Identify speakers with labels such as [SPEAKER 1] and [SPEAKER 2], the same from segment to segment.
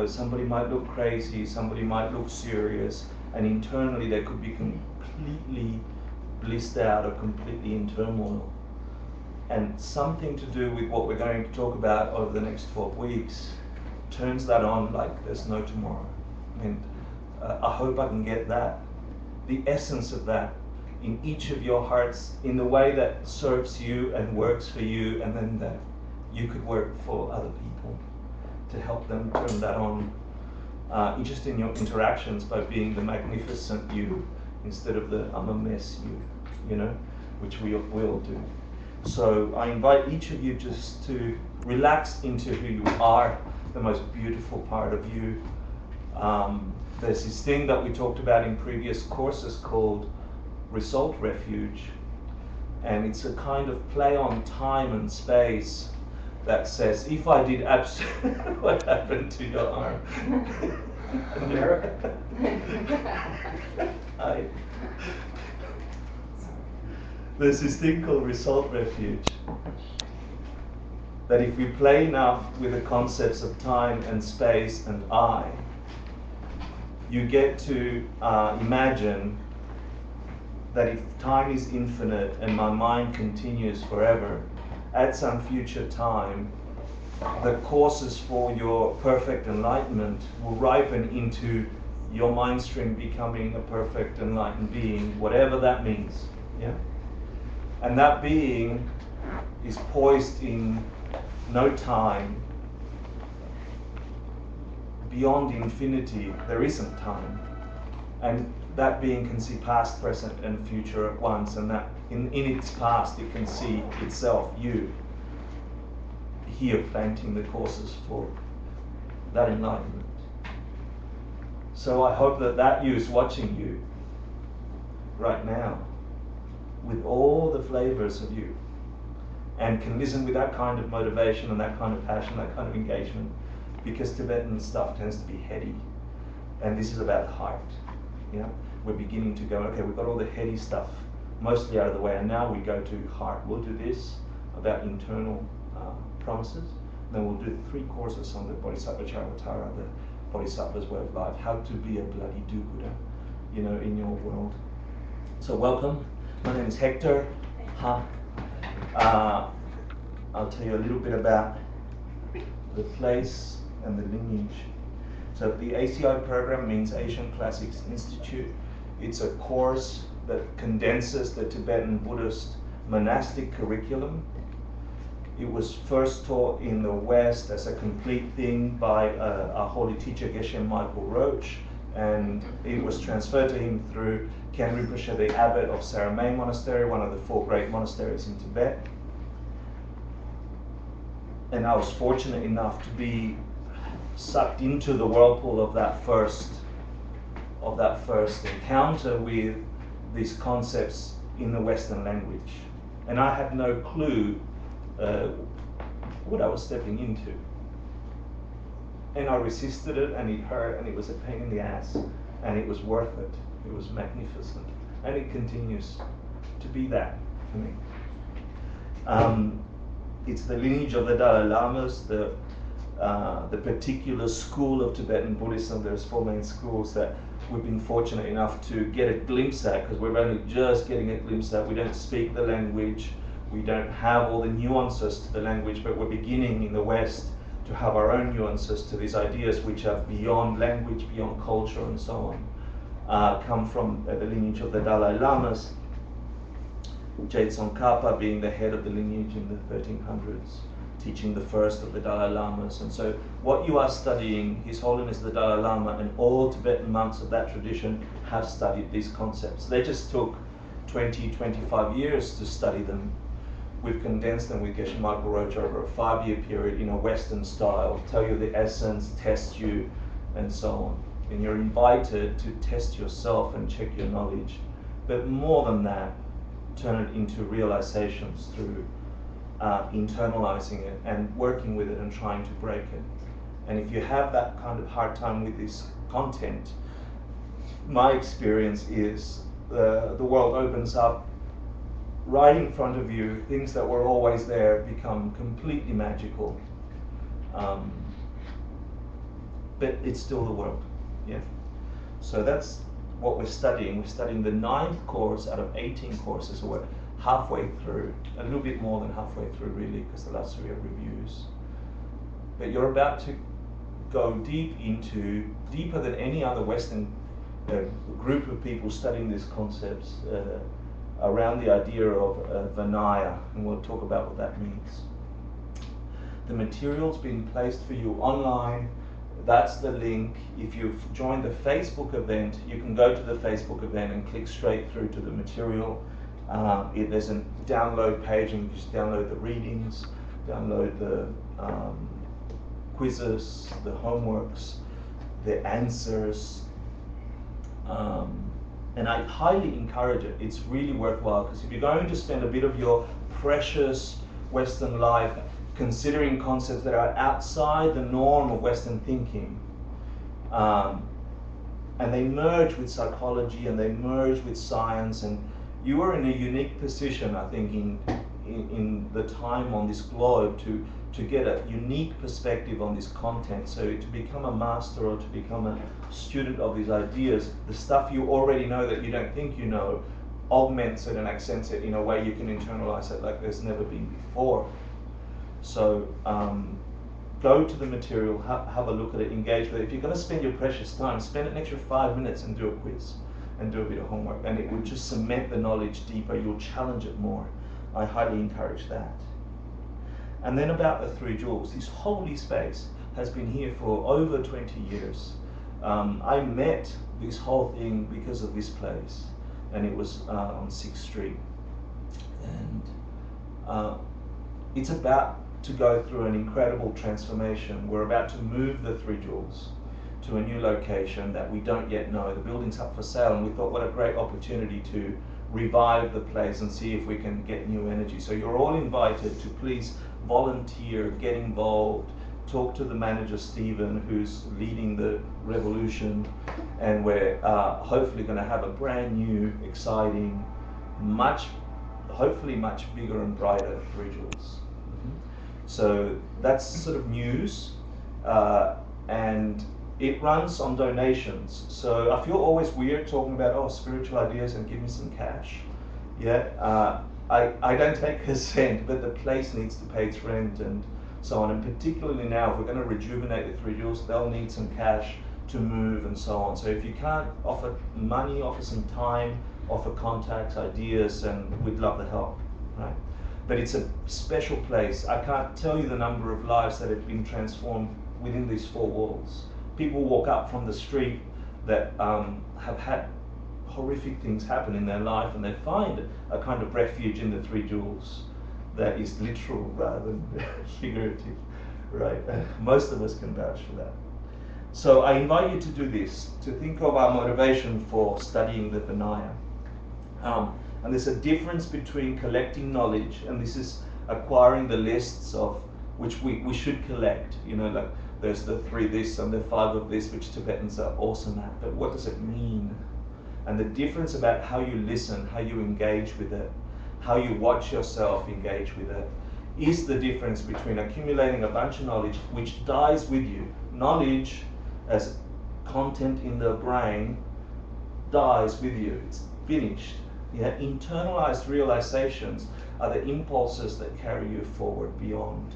[SPEAKER 1] know, somebody might look crazy, somebody might look serious, and internally they could be completely blissed out or completely in turmoil. And something to do with what we're going to talk about over the next 12 weeks turns that on like there's no tomorrow. And I hope I can get that, the essence of that, in each of your hearts in the way that serves you and works for you, and then that you could work for other people to help them turn that on, just in your interactions, by being the magnificent you instead of the I'm a mess you know, which we all do. So I invite each of you just to relax into who you are, the most beautiful part of you. There's this thing that we talked about in previous courses called result refuge, and it's a kind of play on time and space that says, if I did absolutely what happened to your arm?
[SPEAKER 2] America.
[SPEAKER 1] There's this thing called result refuge, that if we play enough with the concepts of time and space and I, you get to imagine that if time is infinite and my mind continues forever, at some future time, the courses for your perfect enlightenment will ripen into your mind stream becoming a perfect enlightened being, whatever that means. Yeah? And that being is poised in no time. Beyond infinity, there isn't time. And that being can see past, present, and future at once, and that in its past it can see itself, you, here planting the courses for that enlightenment. So I hope that that you is watching you right now with all the flavors of you, and can listen with that kind of motivation and that kind of passion, that kind of engagement, because Tibetan stuff tends to be heady, and this is about heart. Yeah, we're beginning to go, okay, we've got all the heady stuff mostly out of the way, and now we go to heart. We'll do this about internal promises, and then we'll do 3 courses on the Bodhisattva Charvatara, the Bodhisattva's way of life, how to be a bloody do-gooder, you know, in your world. So welcome. My name is Hector. I'll tell you a little bit about the place and the lineage. So the ACI program means Asian Classics Institute. It's a course that condenses the Tibetan Buddhist monastic curriculum. It was first taught in the West as a complete thing by our holy teacher Geshe Michael Roach, and it was transferred to him through Ken Rinpoche, the abbot of Saramay Monastery, one of the 4 great monasteries in Tibet. And I was fortunate enough to be sucked into the whirlpool of that first encounter with these concepts in the Western language, and I had no clue what I was stepping into. And I resisted it, and it hurt, and it was a pain in the ass, and it was worth it. It was magnificent, and it continues to be that for me. It's the lineage of the Dalai Lamas, the particular school of Tibetan Buddhism. There's 4 main schools that we've been fortunate enough to get a glimpse at, because we're only just getting a glimpse at. We don't speak the language, we don't have all the nuances to the language, but we're beginning in the West to have our own nuances to these ideas, which are beyond language, beyond culture, and so on. Come from the lineage of the Dalai Lamas, Je Tsongkhapa being the head of the lineage in the 1300s, teaching the first of the Dalai Lamas. And so what you are studying, His Holiness the Dalai Lama and all Tibetan monks of that tradition have studied these concepts. They just took 20, 25 years to study them. We've condensed them with Geshe Michael Roach over a 5-year period in a Western style, tell you the essence, test you, and so on. And you're invited to test yourself and check your knowledge. But more than that, turn it into realizations through internalizing it and working with it and trying to break it. And if you have that kind of hard time with this content, my experience is the world opens up right in front of you. Things that were always there become completely magical. but it's still the world. Yeah. So that's what we're studying. We're studying the 9th course out of 18 courses, so we're halfway through, a little bit more than halfway through really, because the last 3 are reviews. But you're about to go deeper than any other Western group of people studying these concepts around the idea of Vinaya, and we'll talk about what that means. The material's been placed for you online. That's the link. If you've joined the Facebook event, you can go to the Facebook event and click straight through to the material. There's a download page, and you can just download the readings, download the quizzes, the homeworks, the answers. And I highly encourage it. It's really worthwhile, because if you're going to spend a bit of your precious Western life considering concepts that are outside the norm of Western thinking, and they merge with psychology and they merge with science, and you are in a unique position, I think, in the time on this globe to get a unique perspective on this content. So to become a master or to become a student of these ideas, the stuff you already know that you don't think you know augments it and accents it in a way you can internalize it like there's never been before. So go to the material, have a look at it, engage with it. If you're going to spend your precious time, spend an extra 5 minutes and do a quiz and do a bit of homework, and it will just cement the knowledge deeper. You'll challenge it more. I highly encourage that. And then about the 3 jewels, this holy space has been here for over 20 years. I met this whole thing because of this place, and it was on 6th Street. And it's about to go through an incredible transformation. We're about to move the 3 jewels to a new location that we don't yet know. The building's up for sale, and we thought what a great opportunity to revive the place and see if we can get new energy. So you're all invited to please volunteer, get involved, talk to the manager Stephen, who's leading the revolution, and we're hopefully going to have a brand new, exciting, hopefully much bigger and brighter 3 jewels. So that's sort of news, and it runs on donations. So I feel always weird talking about spiritual ideas and give me some cash. Yeah, I don't take a cent, but the place needs to pay its rent and so on. And particularly now, if we're going to rejuvenate the 3 jewels, they'll need some cash to move and so on. So if you can't offer money, offer some time, offer contacts, ideas, and we'd love the help, right? But it's a special place. I can't tell you the number of lives that have been transformed within these 4 walls. People walk up from the street that have had horrific things happen in their life, and they find a kind of refuge in the 3 jewels that is literal rather than figurative, right? Most of us can vouch for that. So I invite you to do this, to think of our motivation for studying the Vinaya. And there's a difference between collecting knowledge, and this is acquiring the lists of which we should collect. You know, like there's the 3 this and the 5 of this, which Tibetans are awesome at, but what does it mean? And the difference about how you listen, how you engage with it, how you watch yourself engage with it, is the difference between accumulating a bunch of knowledge, which dies with you. Knowledge as content in the brain dies with you, it's finished. Yeah, internalized realizations are the impulses that carry you forward beyond.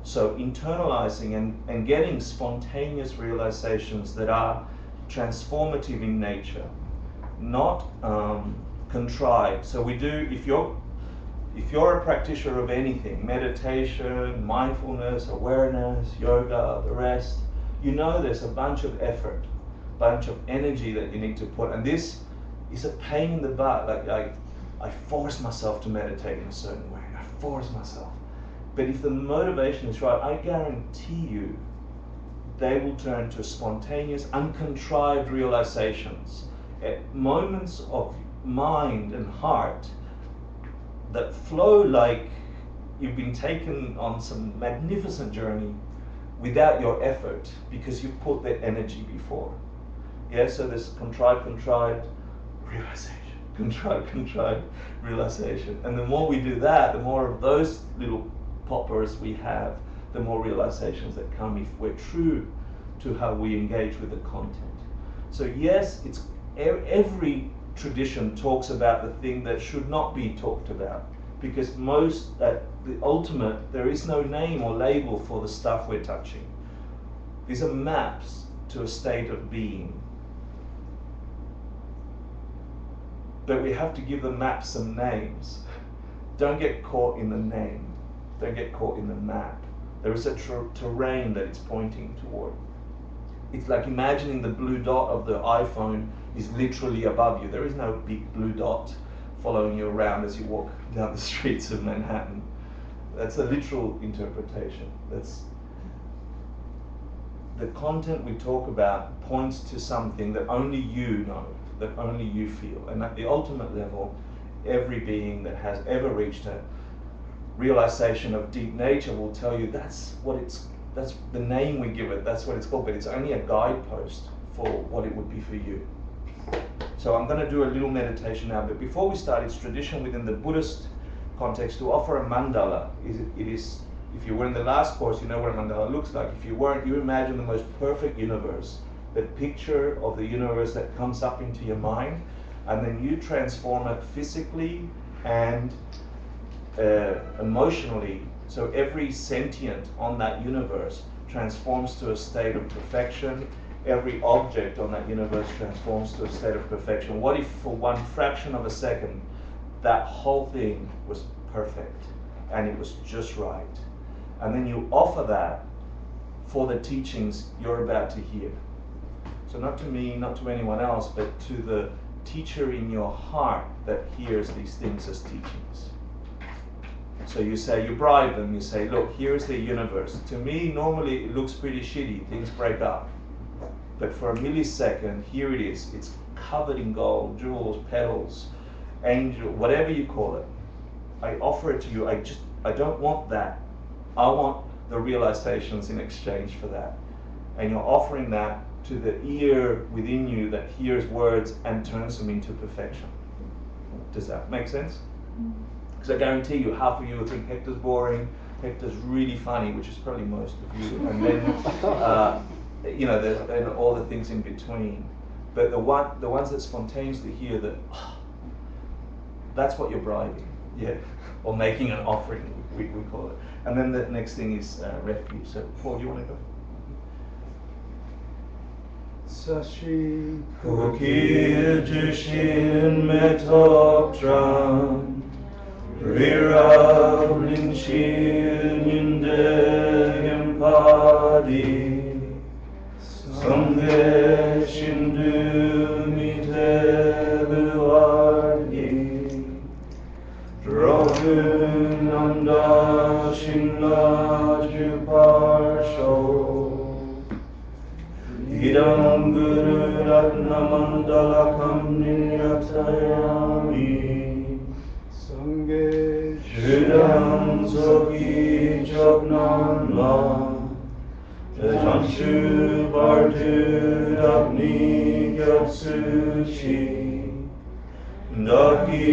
[SPEAKER 1] So internalizing and getting spontaneous realizations that are transformative in nature, not contrived. So we do, if you're a practitioner of anything, meditation, mindfulness, awareness, yoga, the rest, you know there's a bunch of effort, bunch of energy that you need to put, and this is a pain in the butt. Like I force myself to meditate in a certain way. I force myself. But if the motivation is right, I guarantee you they will turn to spontaneous, uncontrived realizations at moments of mind and heart that flow like you've been taken on some magnificent journey without your effort, because you put that energy before. Yeah, so there's contrived realization, contrived realization. And the more we do that, the more of those little poppers we have, the more realizations that come if we're true to how we engage with the content. So yes, it's every tradition talks about the thing that should not be talked about, because most, at the ultimate, there is no name or label for the stuff we're touching. These are maps to a state of being. But we have to give the map some names. Don't get caught in the name. Don't get caught in the map. There is a terrain that it's pointing toward. It's like imagining the blue dot of the iPhone is literally above you. There is no big blue dot following you around as you walk down the streets of Manhattan. That's a literal interpretation. That's the content we talk about points to something that only you know, that only you feel. And at the ultimate level, every being that has ever reached a realization of deep nature will tell you that's the name we give it, that's what it's called, but it's only a guidepost for what it would be for you. So I'm going to do a little meditation now, but before we start, it's tradition within the Buddhist context to offer a mandala. It is, if you were in the last course, you know what a mandala looks like. If you weren't, you imagine the most perfect universe, the picture of the universe that comes up into your mind, and then you transform it physically and emotionally. So every sentient on that universe transforms to a state of perfection. Every object on that universe transforms to a state of perfection. What if for one fraction of a second that whole thing was perfect and it was just right? And then you offer that for the teachings you're about to hear. So not to me, not to anyone else, but to the teacher in your heart that hears these things as teachings. So you say, you bribe them, you say, look, here's the universe. To me, normally it looks pretty shitty, things break up. But for a millisecond, here it is. It's covered in gold, jewels, petals, angel, whatever you call it. I offer it to you. I don't want that. I want the realizations in exchange for that. And you're offering that to the ear within you that hears words and turns them into perfection. Does that make sense? Because I guarantee you, half of you will think Hector's boring, Hector's really funny, which is probably most of you, and then you know, and all the things in between. But the ones that spontaneously hear that, that's what you're bribing, yeah, or making an offering, we call it. And then the next thing is refuge. So Paul, do you want to go?
[SPEAKER 2] Sashi
[SPEAKER 1] Kukir Jushin Metoptran Rira Linshin Yindegem Padi Sanghe Shindu Mitebuargi Drobun Nanda Shinla Juparsho Idam Guru Ratna Mandalakam Ninyatayami
[SPEAKER 2] Sanghe
[SPEAKER 1] Shridam Sogi Jognan La Janshu Bardu Dagni Gyatsuchi Daki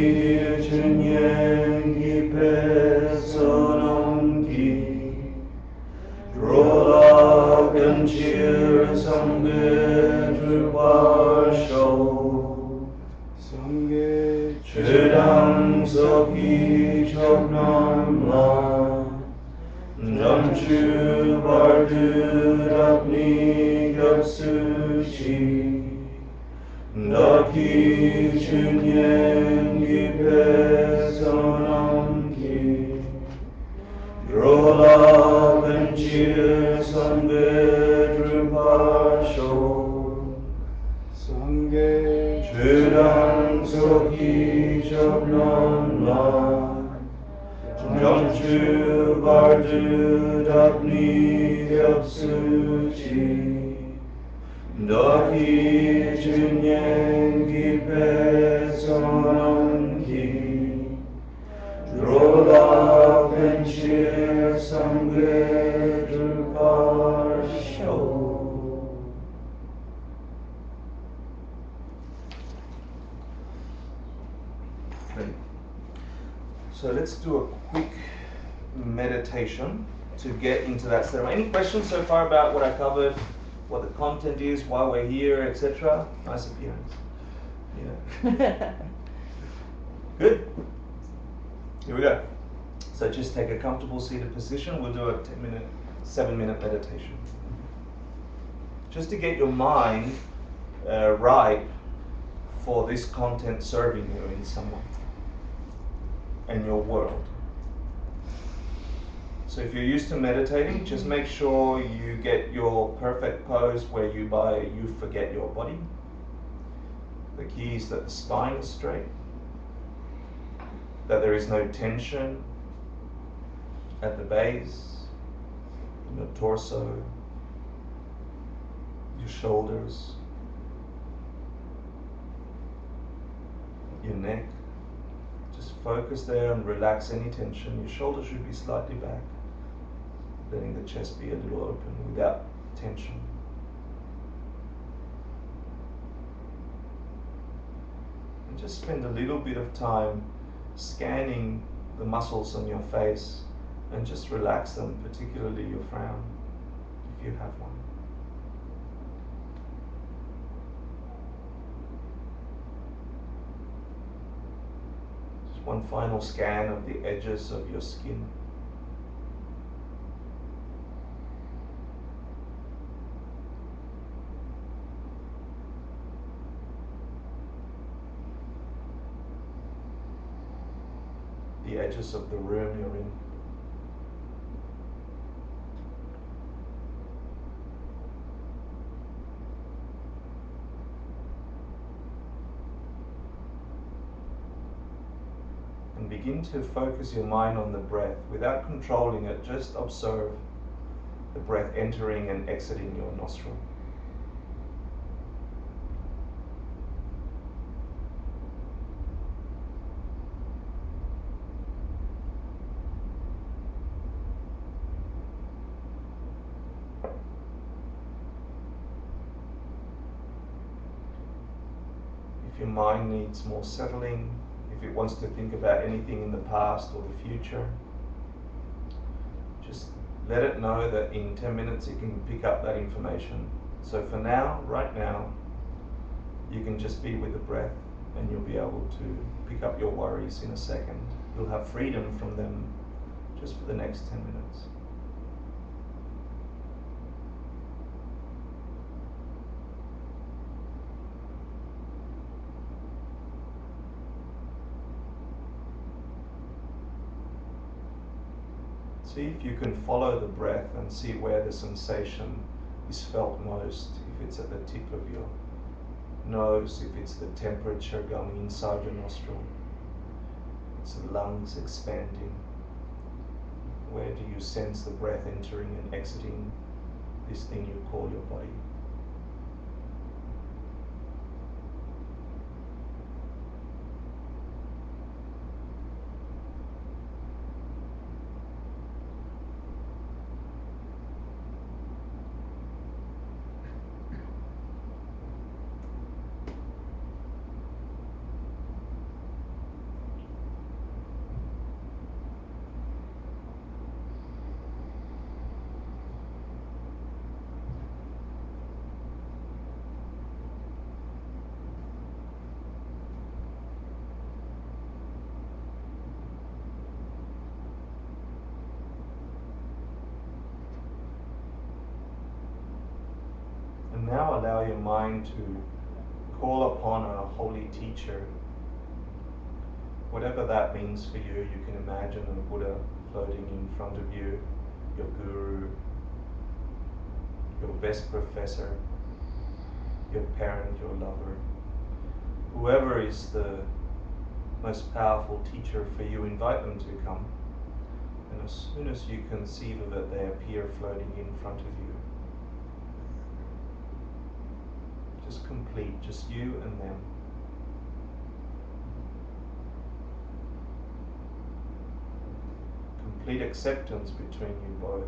[SPEAKER 1] Chunyengi Pesonamki Rola Ganchir Sanghe Drupasho
[SPEAKER 2] Sanghe
[SPEAKER 1] Chidam Soki Chognam La Jamchu Bardu Dapni Gyatsuchi Daki Chunyengi Pesonamki Rola Ganchir Sanghe Drupasho
[SPEAKER 2] Sanghe
[SPEAKER 1] Chidam Soki Chognam La Jamchu Bardu Dapni Gyatsuchi Daki Chunyengi Pesonamki Rola Ganchir Sanghe Drupasho. So let's do a quick meditation to get into that ceremony. Any questions so far about what I covered? what the content is, why we're here, etc. Nice appearance. Yeah. Good. Here we go. So just take a comfortable seated position. We'll do a 7-minute meditation. Just to get your mind right for this content serving you in some way and your world. So if you're used to meditating, just make sure you get your perfect pose where you forget your body. The key is that the spine is straight, that there is no tension at the base, in your torso, your shoulders, your neck. Just focus there and relax any tension. Your shoulders should be slightly back, letting the chest be a little open without tension. And just spend a little bit of time scanning the muscles on your face and just relax them, particularly your frown, if you have one. Just one final scan of the edges of your skin. The edges of the room you're in. And begin to focus your mind on the breath without controlling it. Just observe the breath entering and exiting your nostril. If your mind needs more settling, if it wants to think about anything in the past or the future, just let it know that in 10 minutes it can pick up that information. So for now, right now, you can just be with the breath and you'll be able to pick up your worries in a second. You'll have freedom from them just for the next 10 minutes. See if you can follow the breath and see where the sensation is felt most. If it's at the tip of your nose, if it's the temperature going inside your nostril, it's the lungs expanding. Where do you sense the breath entering and exiting this thing you call your body? And now allow your mind to call upon a holy teacher. Whatever that means for you, you can imagine a Buddha floating in front of you, your guru, your best professor, your parent, your lover. Whoever is the most powerful teacher for you, invite them to come. And as soon as you conceive of it, they appear floating in front of you. Just complete, just you and them. Complete acceptance between you both.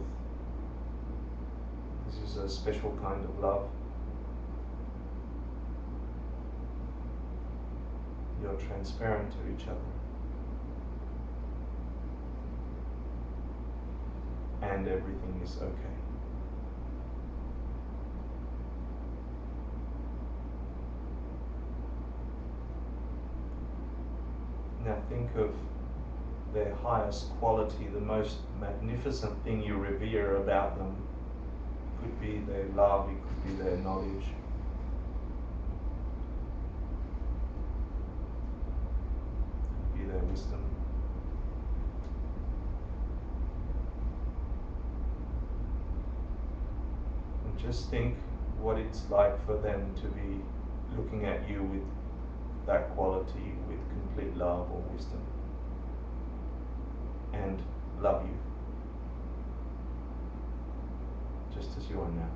[SPEAKER 1] This is a special kind of love. You're transparent to each other. And everything is okay. Now think of their highest quality, the most magnificent thing you revere about them. Could be their love, it could be their knowledge. Could be their wisdom. And just think what it's like for them to be looking at you with that quality, with complete love or wisdom, and love you just as you are now.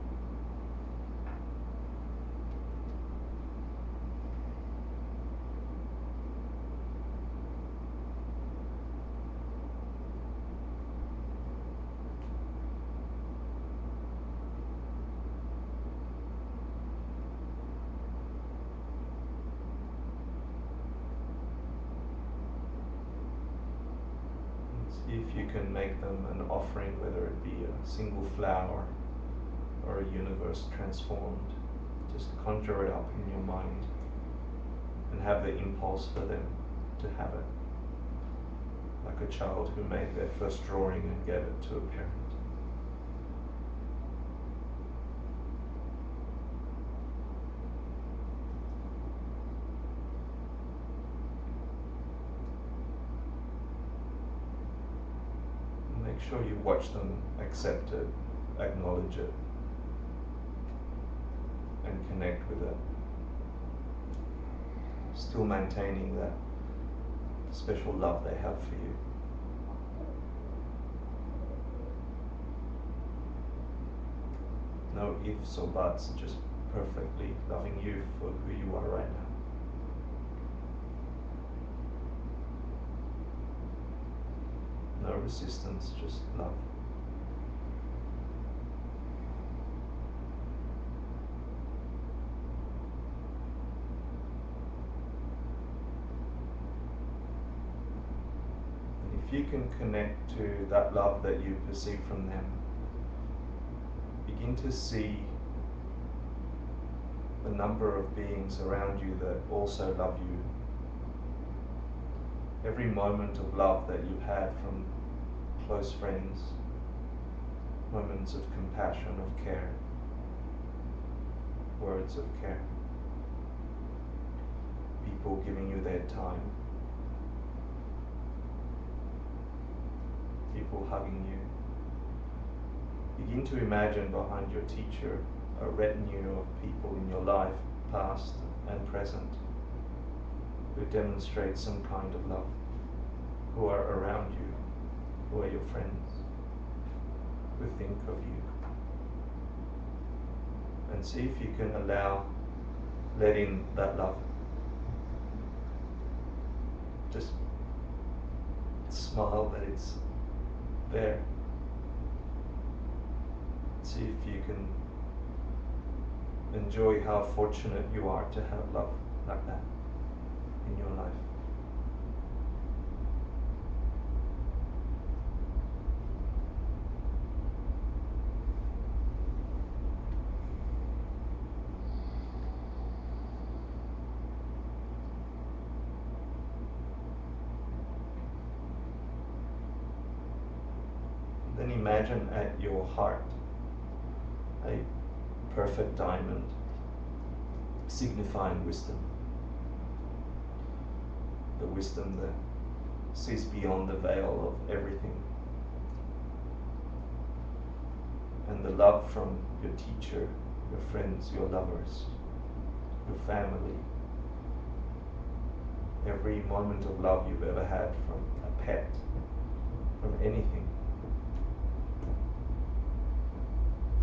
[SPEAKER 1] If you can make them an offering, whether it be a single flower or a universe transformed, just conjure it up in your mind and have the impulse for them to have it, like a child who made their first drawing and gave it to a parent. Make sure you watch them accept it, acknowledge it, and connect with it. Still maintaining that special love they have for you. No ifs or buts, just perfectly loving you for who you are right now. No resistance, just love. And if you can connect to that love that you perceive from them, begin to see the number of beings around you that also love you. Every moment of love that you've had from close friends, moments of compassion, of care, words of care, people giving you their time, people hugging you. Begin to imagine behind your teacher a retinue of people in your life, past and present, who demonstrate some kind of love, who are around you, who are your friends, who think of you. And see if you can let in that love. Just smile that it's there. See if you can enjoy how fortunate you are to have love like that in your life. Then imagine at your heart a perfect diamond signifying wisdom. The wisdom that sees beyond the veil of everything. And the love from your teacher, your friends, your lovers, your family. Every moment of love you've ever had from a pet, from anything,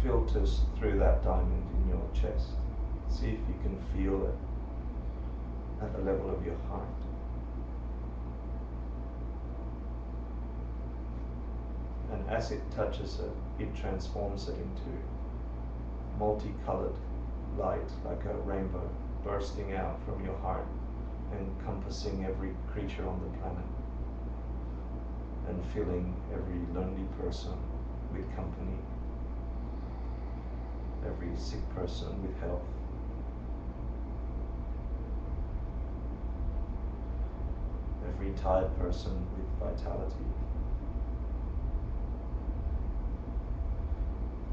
[SPEAKER 1] filters through that diamond in your chest. See if you can feel it at the level of your heart. And as it touches it, it transforms it into multicolored light, like a rainbow bursting out from your heart, encompassing every creature on the planet, and filling every lonely person with company, every sick person with health, every tired person with vitality.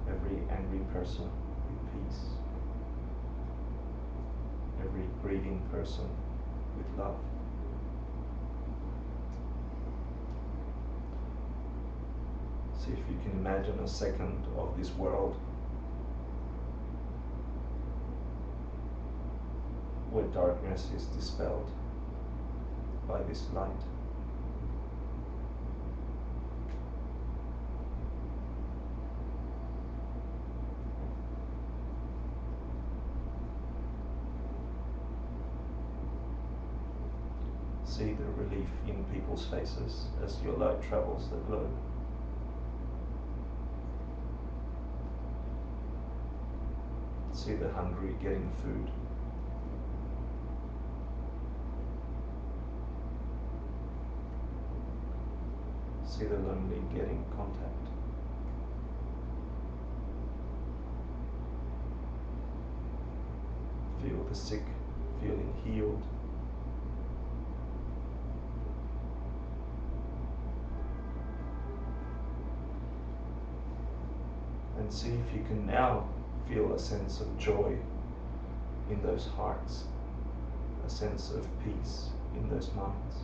[SPEAKER 1] Every angry person with peace. Every grieving person with love. See if you can imagine a second of this world where darkness is dispelled by this light. See the relief in people's faces as your light travels the globe. See the hungry getting food. See the lonely getting contact. Feel the sick feeling healed. And see if you can now feel a sense of joy in those hearts, a sense of peace in those minds.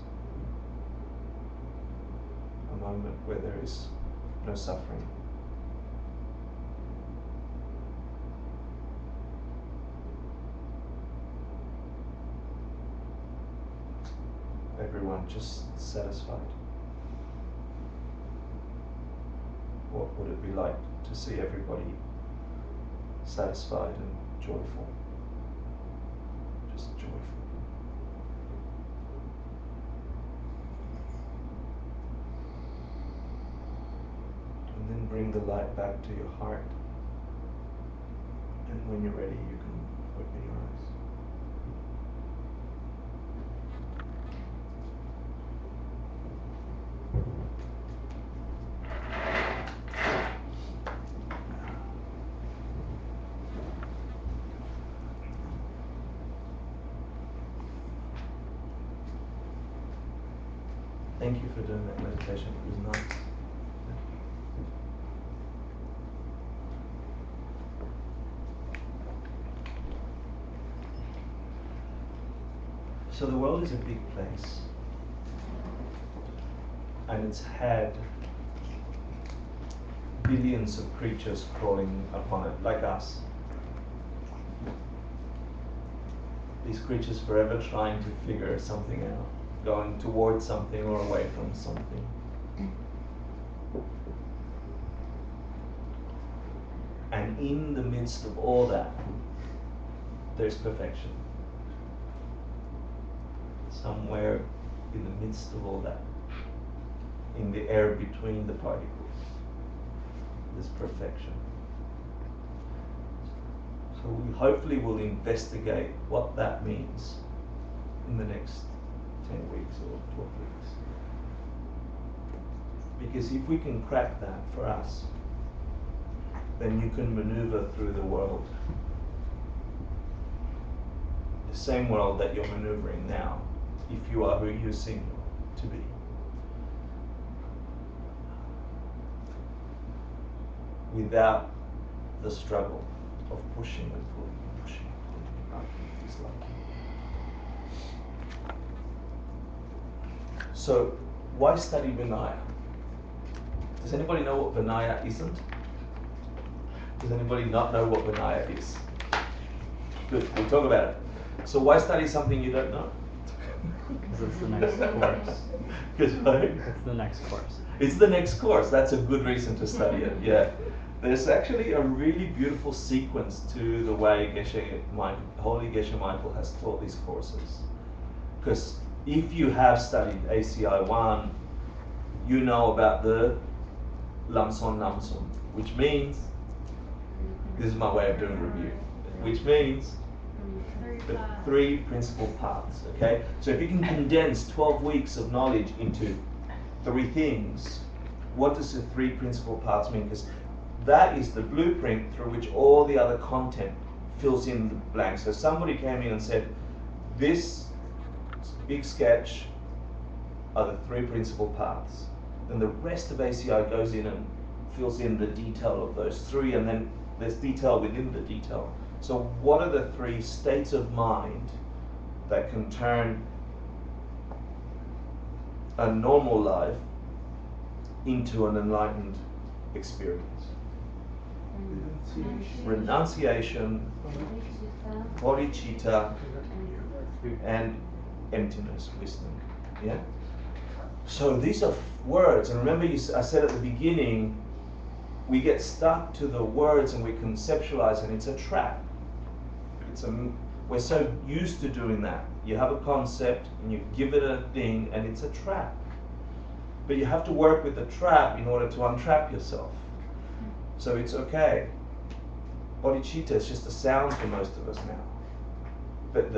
[SPEAKER 1] A moment where there is no suffering. Everyone just satisfied. What would it be like to see everybody satisfied and joyful? Just joyful. And then bring the light back to your heart. And when you're ready, you can open your eyes. Thank you for doing that meditation. It was nice. So the world is a big place, and it's had billions of creatures crawling upon it, like us. These creatures forever trying to figure something out, going towards something or away from something. And in the midst of all that, there's perfection. Somewhere in the midst of all that, in the air between the particles, there's perfection. So we hopefully will investigate what that means in the next 10 weeks or 12 weeks. Because if we can crack that for us, then you can maneuver through the world. The same world that you're maneuvering now, if you are who you seem to be. Without the struggle of pushing and pulling and pushing and pulling. It's like. So, why study Vinaya? Does anybody know what Vinaya isn't? Does anybody not know what Vinaya is? Good, we'll talk about it. So why study something you don't know?
[SPEAKER 3] Because it's the next course.
[SPEAKER 1] Because what?
[SPEAKER 3] It's the next course.
[SPEAKER 1] It's the next course. That's a good reason to study it, yeah. There's actually a really beautiful sequence to the way Holy Geshe Michael has taught these courses. Because if you have studied ACI 1, you know about the Lamson Namson, which means, this is my way of doing review, which means the 3 principal paths, okay? So if you can condense 12 weeks of knowledge into 3 things, what does the 3 principal paths mean? Because that is the blueprint through which all the other content fills in the blanks. So somebody came in and said, this big sketch are the three principal paths. Then the rest of ACI goes in and fills in the detail of those three, and then there's detail within the detail. So what are the three states of mind that can turn a normal life into an enlightened experience? Renunciation, Bodhichitta, and emptiness, wisdom. Yeah? So these are words, and remember I said at the beginning, we get stuck to the words and we conceptualize, and it's a trap. We're so used to doing that. You have a concept and you give it a thing, and it's a trap. But you have to work with the trap in order to untrap yourself. So it's okay. Bodhicitta is just a sound for most of us now. But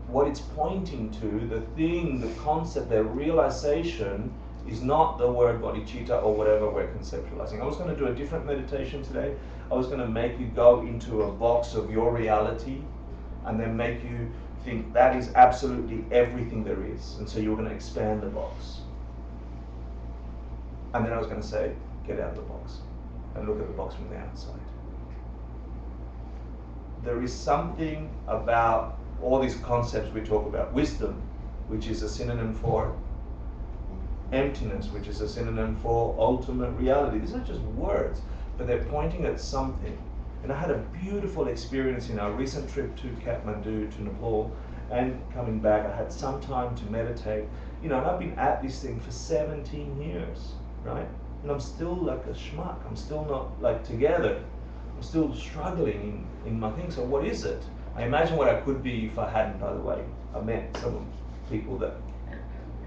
[SPEAKER 1] what it's pointing to, the thing, the concept, the realization, is not the word bodhicitta or whatever we're conceptualizing. I was going to do a different meditation today. I was going to make you go into a box of your reality and then make you think that is absolutely everything there is. And so you're going to expand the box. And then I was going to say, get out of the box and look at the box from the outside. There is something about all these concepts we talk about. Wisdom, which is a synonym for emptiness, which is a synonym for ultimate reality. These are just words, but they're pointing at something. And I had a beautiful experience in our recent trip to Kathmandu, to Nepal, and coming back, I had some time to meditate. You know, and I've been at this thing for 17 years, right? And I'm still like a schmuck. I'm still not like together. I'm still struggling in my thing. So what is it? I imagine what I could be if I hadn't, by the way. I met some people that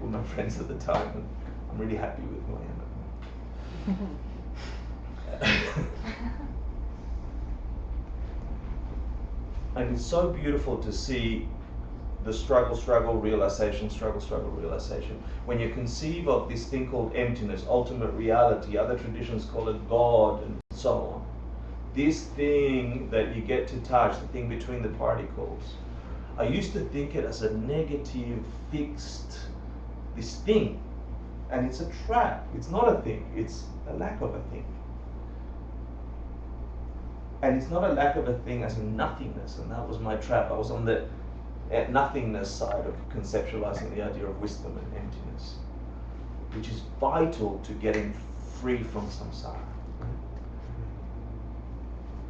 [SPEAKER 1] were my friends at the time, and I'm really happy with who I am at the moment. And it's so beautiful to see the struggle, realization, struggle, realization. When you conceive of this thing called emptiness, ultimate reality, other traditions call it God, and so on. This thing that you get to touch, the thing between the particles, I used to think it as a negative, fixed, this thing. And it's a trap. It's not a thing. It's a lack of a thing. And it's not a lack of a thing as in nothingness, and that was my trap. I was on the nothingness side of conceptualizing the idea of wisdom and emptiness, which is vital to getting free from samsara.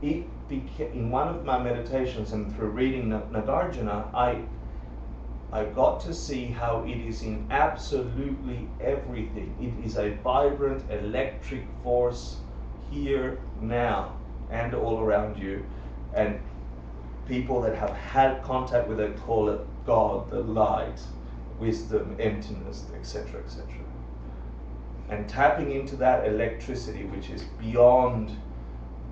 [SPEAKER 1] In one of my meditations and through reading Nagarjuna, I got to see how it is in absolutely everything. It is a vibrant electric force here, now, and all around you. And people that have had contact with it call it God, the light, wisdom, emptiness, etc., etc. And tapping into that electricity, which is beyond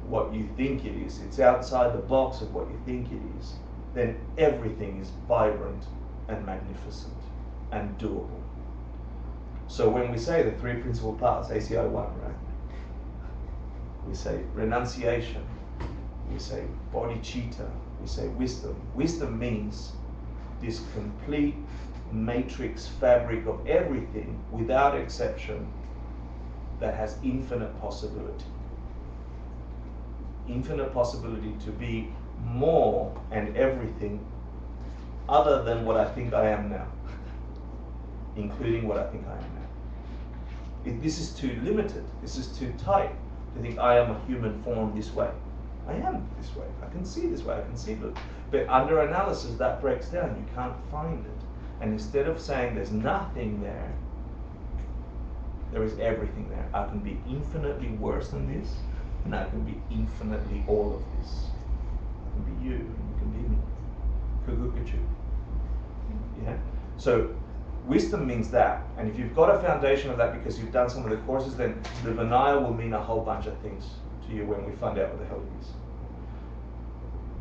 [SPEAKER 1] what you think it is, it's outside the box of what you think it is, then everything is vibrant and magnificent and doable. So when we say the three principal paths, ACI 1, right? We say renunciation, we say bodhicitta, we say wisdom. Wisdom means this complete matrix fabric of everything without exception that has infinite possibility. Infinite possibility to be more and everything other than what I think I am now, including what I think I am now. This is too limited, this is too tight to think I am a human form this way. I am this way, I can see this way, I can see it. But under analysis that breaks down, you can't find it. And instead of saying there's nothing there, there is everything there. I can be infinitely worse than this, and I can be infinitely all of this. I can be you, and you can be me. Kugukachu. Yeah? So wisdom means that. And if you've got a foundation of that because you've done some of the courses, then the Vinaya will mean a whole bunch of things to you when we find out what the hell it is.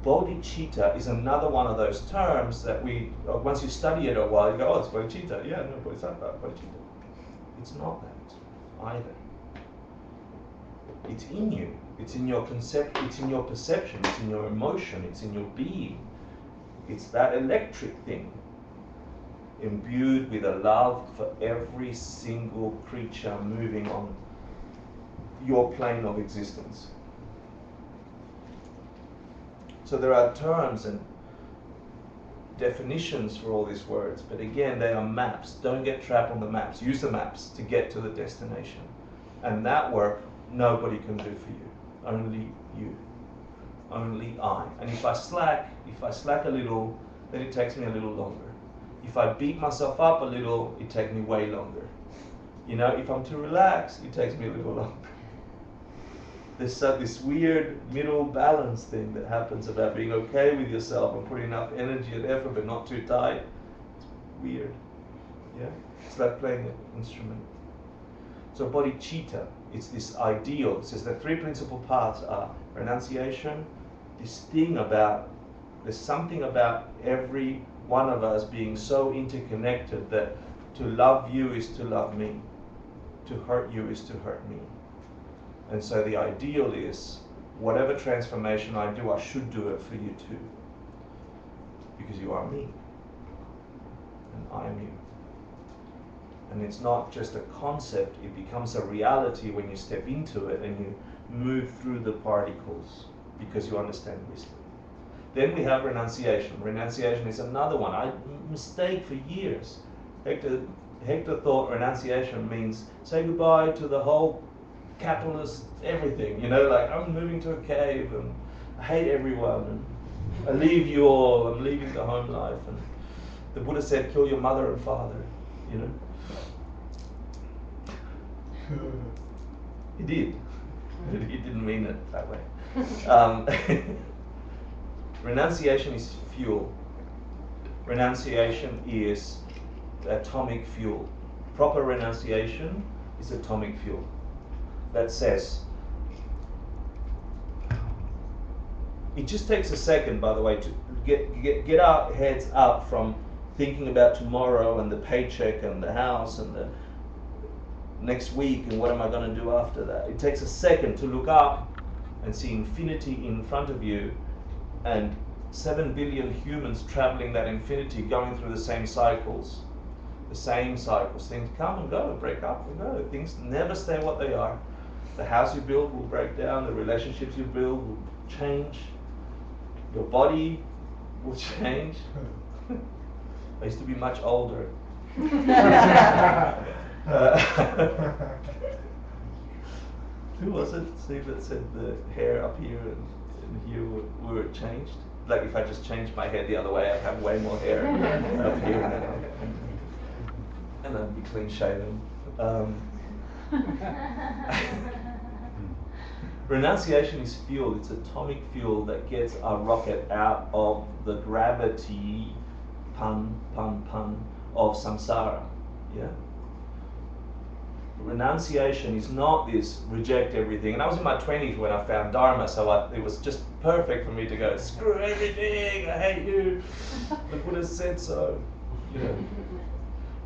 [SPEAKER 1] Bodhicitta is another one of those terms that once you study it a while, you go, oh, it's bodhicitta. Yeah, no, bodhisattva, bodhicitta. It's not that either. It's in you. It's in your concept. It's in your perception. It's in your emotion. It's in your being. It's that electric thing. imbued with a love for every single creature moving on your plane of existence. So there are terms and definitions for all these words, but again, they are maps. Don't get trapped on the maps. Use the maps to get to the destination. And that work, nobody can do for you. Only you. Only I. And if I slack a little, then it takes me a little longer. If I beat myself up a little, it takes me way longer. You know, if I'm too relaxed, it takes me a little longer. There's this weird middle balance thing that happens about being okay with yourself and putting enough energy and effort but not too tight. It's weird. Yeah? It's like playing an instrument. So bodhicitta, it's this ideal. It says the three principal paths are renunciation, this thing about, there's something about every one of us being so interconnected that to love you is to love me. To hurt you is to hurt me. And so the ideal is, whatever transformation I do, I should do it for you too. Because you are me. And I am you. And it's not just a concept, it becomes a reality when you step into it and you move through the particles because you understand wisdom. Then we have renunciation. Renunciation is another one. I mistake for years. Hector thought renunciation means say goodbye to the whole capitalist everything, you know, like I'm moving to a cave and I hate everyone and I leave you all, I'm leaving the home life, and the Buddha said kill your mother and father, you know. He did. He didn't mean it that way. Renunciation is fuel. Renunciation is atomic fuel. Proper renunciation is atomic fuel. That says, it just takes a second, by the way, to get our heads up from thinking about tomorrow and the paycheck and the house and the next week and what am I going to do after that. It takes a second to look up and see infinity in front of you and 7 billion humans traveling that infinity, going through the same cycles. The same cycles. Things come and go, break up and go. Things never stay what they are. The house you build will break down, the relationships you build will change, your body will change. I used to be much older. Who was it, Steve, that said the hair up here and here were changed? Like if I just changed my hair the other way, I'd have way more hair up here now. And I'd be clean shaven. Renunciation is fuel. It's atomic fuel that gets our rocket out of the gravity, pun, of samsara. Yeah. Renunciation is not this reject everything. And I was in my 20s when I found Dharma, so it was just perfect for me to go, screw everything, I hate you. The Buddha said so. You know.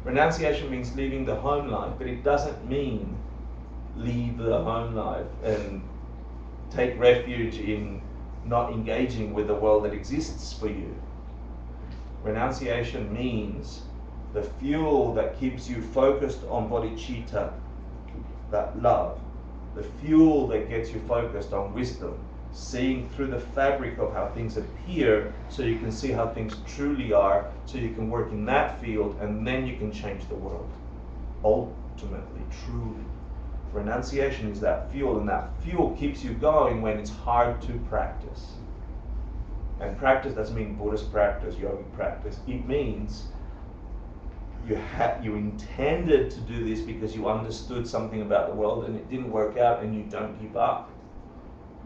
[SPEAKER 1] Renunciation means leaving the home life, but it doesn't mean leave the home life and take refuge in not engaging with the world that exists for you. Renunciation means the fuel that keeps you focused on bodhicitta, that love, the fuel that gets you focused on wisdom, seeing through the fabric of how things appear so you can see how things truly are, so you can work in that field and then you can change the world. Ultimately, truly. Renunciation is that fuel, and that fuel keeps you going when it's hard to practice. And practice doesn't mean Buddhist practice, yogic practice. It means you intended to do this because you understood something about the world and it didn't work out, and you don't give up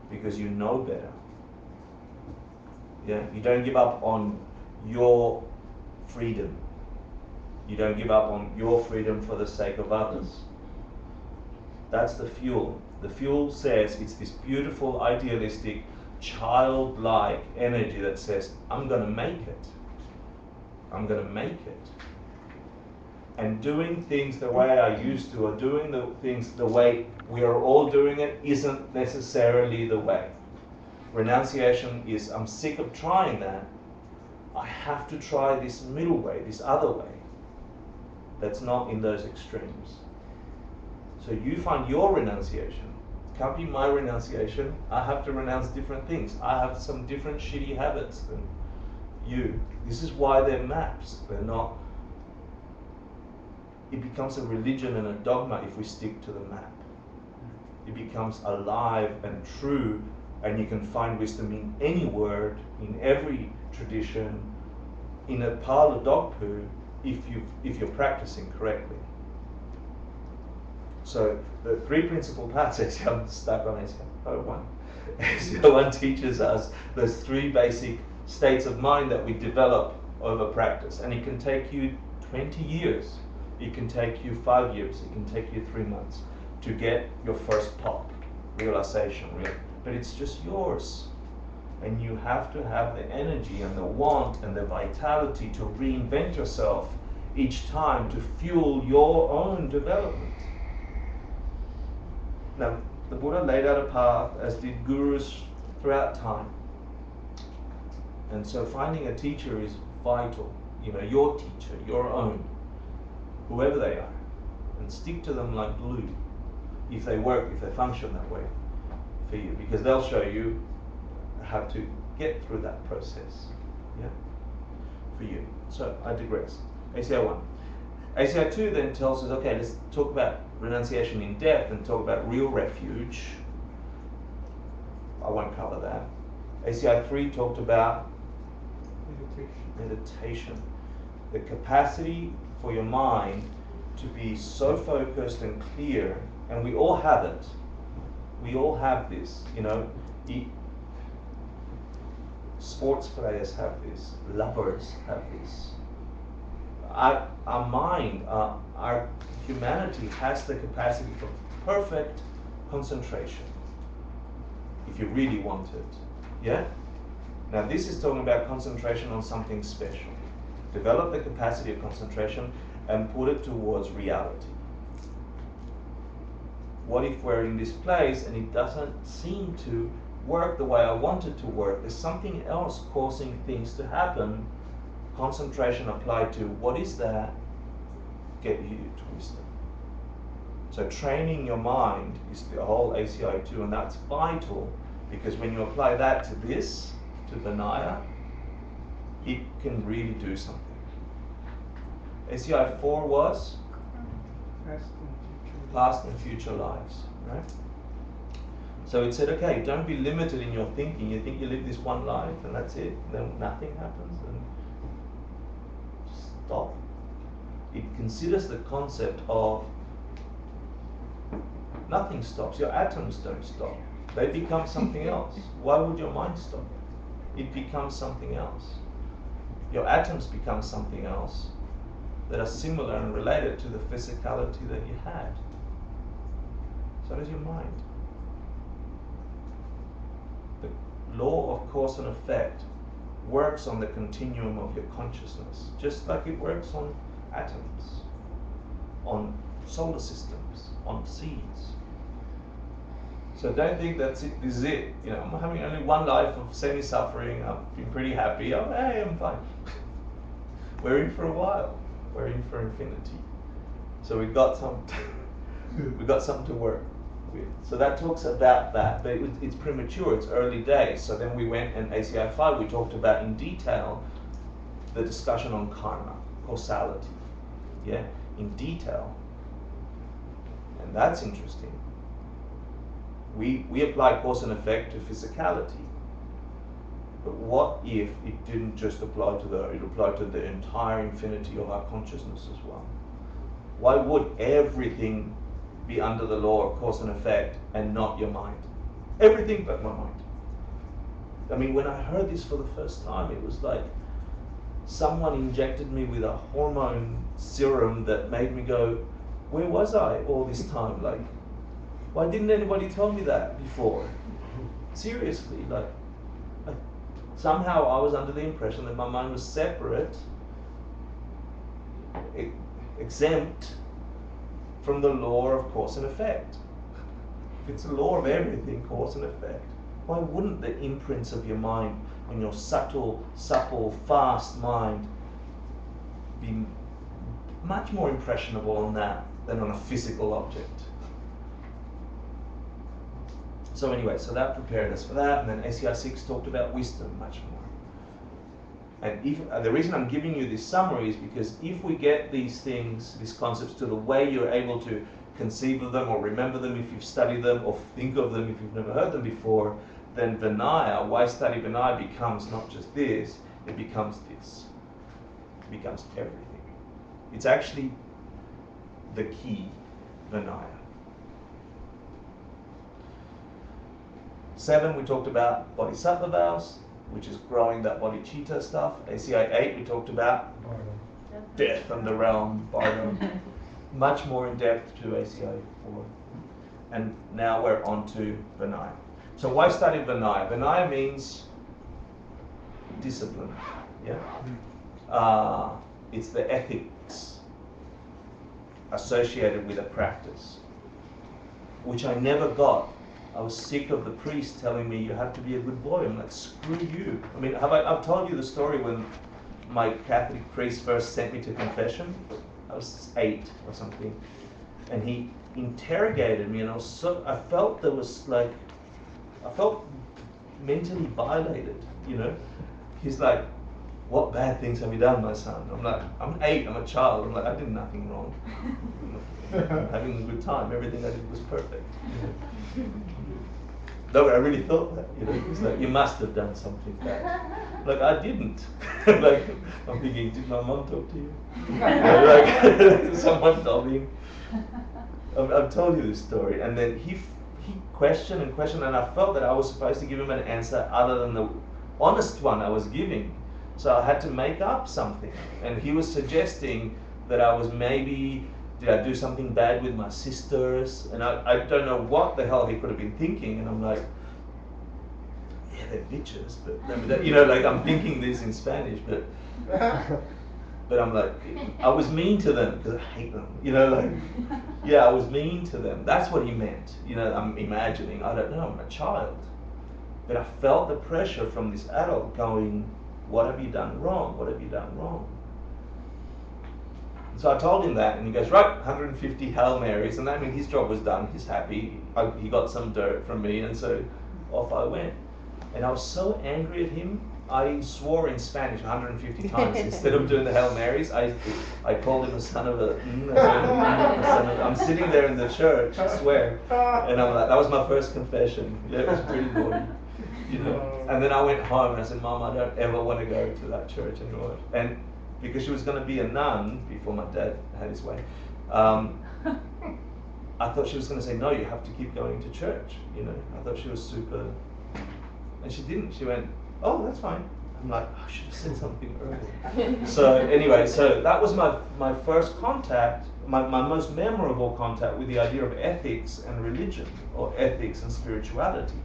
[SPEAKER 1] because you know better. Yeah, you don't give up on your freedom. You don't give up on your freedom for the sake of others. That's the fuel. The fuel says it's this beautiful, idealistic, childlike energy that says, I'm going to make it. I'm going to make it. And doing things the way I used to, or doing the things the way we are all doing it, isn't necessarily the way. Renunciation is, I'm sick of trying that. I have to try this middle way, this other way. that's not in those extremes. So you find your renunciation. Can't be my renunciation. I have to renounce different things. I have some different shitty habits than you. This is why they're maps. They're not. It becomes a religion and a dogma if we stick to the map. It becomes alive and true, and you can find wisdom in any word, in every tradition, in a pile of dog poo, if you're practicing correctly. So the three principal paths, I'm stuck on ACI 1. ACI 1 teaches us those three basic states of mind that we develop over practice, and it can take you 20 years, it can take you 5 years, it can take you 3 months to get your first pop, realization, but it's just yours. And you have to have the energy and the want and the vitality to reinvent yourself each time to fuel your own development. Now, the Buddha laid out a path, as did gurus throughout time. And so finding a teacher is vital. You know, your teacher, your own, whoever they are. And stick to them like glue. If they work, if they function that way for you. Because they'll show you how to get through that process. Yeah? For you. So, I digress. ACI 1. ACI 2 then tells us, okay, let's talk about renunciation in death and talk about real refuge. I won't cover that. ACI 3 talked about meditation. The capacity for your mind to be so focused and clear, and we all have it. We all have this, you know. Sports players have this. Lovers have this. Our mind, our humanity has the capacity for perfect concentration, if you really want it. Yeah? Now this is talking about concentration on something special. Develop the capacity of concentration and put it towards reality. What if we're in this place and it doesn't seem to work the way I want it to work? There's something else causing things to happen. Concentration applied to what is that, get you to wisdom. So training your mind is the whole ACI 2, and that's vital, because when you apply that to this, to Vinaya, it can really do something. ACI 4 was past and future lives, right? So it said, okay, don't be limited in your thinking. You think you live this one life and that's it, then nothing happens, and stop. It considers the concept of nothing stops. Your atoms don't stop. They become something else. Why would your mind stop? It becomes something else. Your atoms become something else that are similar and related to the physicality that you had. So does your mind. The law of cause and effect works on the continuum of your consciousness, just like it works on atoms, on solar systems, on seeds. So don't think that's it, this is it. You know, I'm having only one life of semi-suffering, I've been pretty happy, hey, I'm fine. We're in for a while. We're in for infinity. So we've got something to work with. So that talks about that, but it's premature, it's early days. So then we went, and ACI 5, we talked about in detail the discussion on karma, causality, yeah, in detail. And that's interesting. We apply cause and effect to physicality. But what if it didn't just apply to it applied to the entire infinity of our consciousness as well? Why would everything be under the law of cause and effect and not your mind? Everything but my mind. I mean, when I heard this for the first time, it was like someone injected me with a hormone serum that made me go, where was I all this time? Like, why didn't anybody tell me that before? Seriously, like, somehow I was under the impression that my mind was separate, exempt from the law of cause and effect. If it's the law of everything, cause and effect, why wouldn't the imprints of your mind on your subtle, supple, fast mind be much more impressionable on that than on a physical object. So anyway, so that prepared us for that, and then ACI 6 talked about wisdom much more. And if, the reason I'm giving you this summary is because if we get these things, these concepts, to the way you're able to conceive of them or remember them if you've studied them, or think of them if you've never heard them before, then Vinaya, why study Vinaya, becomes not just this, it becomes this. It becomes everything. It's actually the key, Vinaya. 7, we talked about Bodhisattva vows, which is growing that Bodhichitta stuff. ACI 8, we talked about death and the realm, Bardo. Much more in depth to ACI 4. And now we're on to Vinaya. So why study Vinaya? Vinaya means discipline. Yeah? It's the ethics associated with a practice, which I never got. I was sick of the priest telling me you have to be a good boy. I'm like, screw you. I mean, I've told you the story when my Catholic priest first sent me to confession. I was 8 or something, and he interrogated me, and I felt mentally violated, you know. He's like, what bad things have you done, my son? I'm like, I'm 8, I'm a child. I'm like, I did nothing wrong. I'm having a good time. Everything I did was perfect. You know? No, but I really thought that, you know. It's like, you must have done something bad. Like, I didn't. Like, I'm thinking, did my mom talk to you? Like, someone told me. I've told you this story. And then he questioned and questioned, and I felt that I was supposed to give him an answer other than the honest one I was giving. So I had to make up something. And he was suggesting that I was maybe, did I do something bad with my sisters? And I don't know what the hell he could have been thinking. And I'm like, yeah, they're bitches. But, you know, like, I'm thinking this in Spanish, but I'm like, I was mean to them because I hate them. You know, like, yeah, I was mean to them. That's what he meant. You know, I'm imagining, I don't know, I'm a child. But I felt the pressure from this adult going, what have you done wrong? What have you done wrong? So I told him that, and he goes, right, 150 Hail Marys, and I mean, his job was done, he's happy, he got some dirt from me, and so off I went. And I was so angry at him, I swore in Spanish 150 times. Instead of doing the Hail Marys, I called him a son of a, I'm sitting there in the church, I swear, and I'm like, that was my first confession. Yeah, it was pretty naughty. You know? And then I went home and I said, Mom, I don't ever want to go to that church anymore. And because she was going to be a nun before my dad had his way, I thought she was going to say, no, you have to keep going to church. You know, I thought she was super, and she didn't. She went, oh, that's fine. I'm like, I should have said something earlier. So anyway, so that was my first contact, my most memorable contact with the idea of ethics and religion, or ethics and spirituality.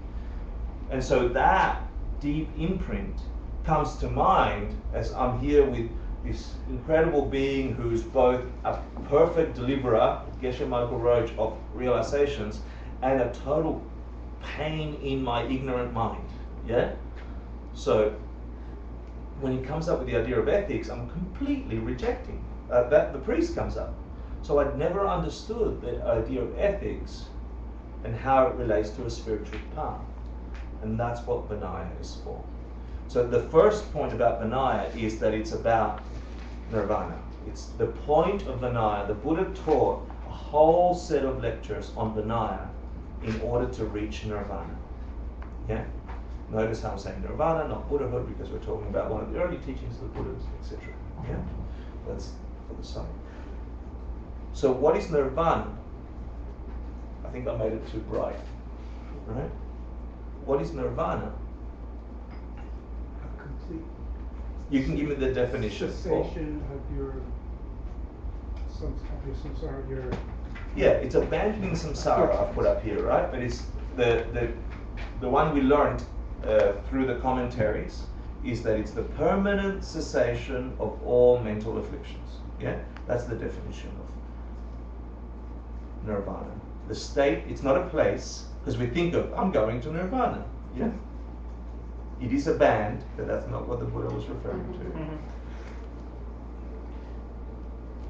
[SPEAKER 1] And so that deep imprint comes to mind as I'm here with this incredible being who's both a perfect deliverer, Geshe Michael Roach, of realizations, and a total pain in my ignorant mind. Yeah? So when he comes up with the idea of ethics, I'm completely rejecting that. The priest comes up. So I'd never understood the idea of ethics and how it relates to a spiritual path. And that's what Vinaya is for. So the first point about Vinaya is that it's about Nirvana. It's the point of Vinaya. The Buddha taught a whole set of lectures on Vinaya in order to reach Nirvana. Yeah? Notice how I'm saying Nirvana, not Buddhahood, because we're talking about one of the early teachings of the Buddhas, etc. Yeah? That's for the side. So what is Nirvana? I think I made it too bright. Right? What is Nirvana?
[SPEAKER 2] A complete
[SPEAKER 1] You can give me the definition.
[SPEAKER 2] cessation of your samsara, your...
[SPEAKER 1] Yeah, it's abandoning samsara I've put up here, right? But it's the one we learned through the commentaries is that it's the permanent cessation of all mental afflictions. Yeah? That's the definition of Nirvana. The state, it's not a place, because we think of, I'm going to Nirvana. Yeah? It is a band, but that's not what the Buddha was referring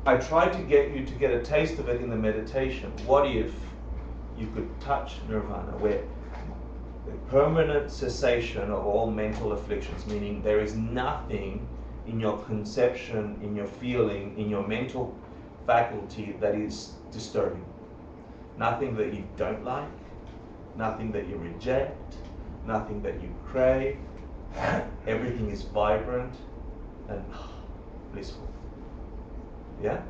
[SPEAKER 1] to. I tried to get you to get a taste of it in the meditation. What if you could touch Nirvana, where the permanent cessation of all mental afflictions, meaning there is nothing in your conception, in your feeling, in your mental faculty that is disturbing. Nothing that you don't like, nothing that you reject, nothing that you crave. Everything is vibrant and blissful. Yeah?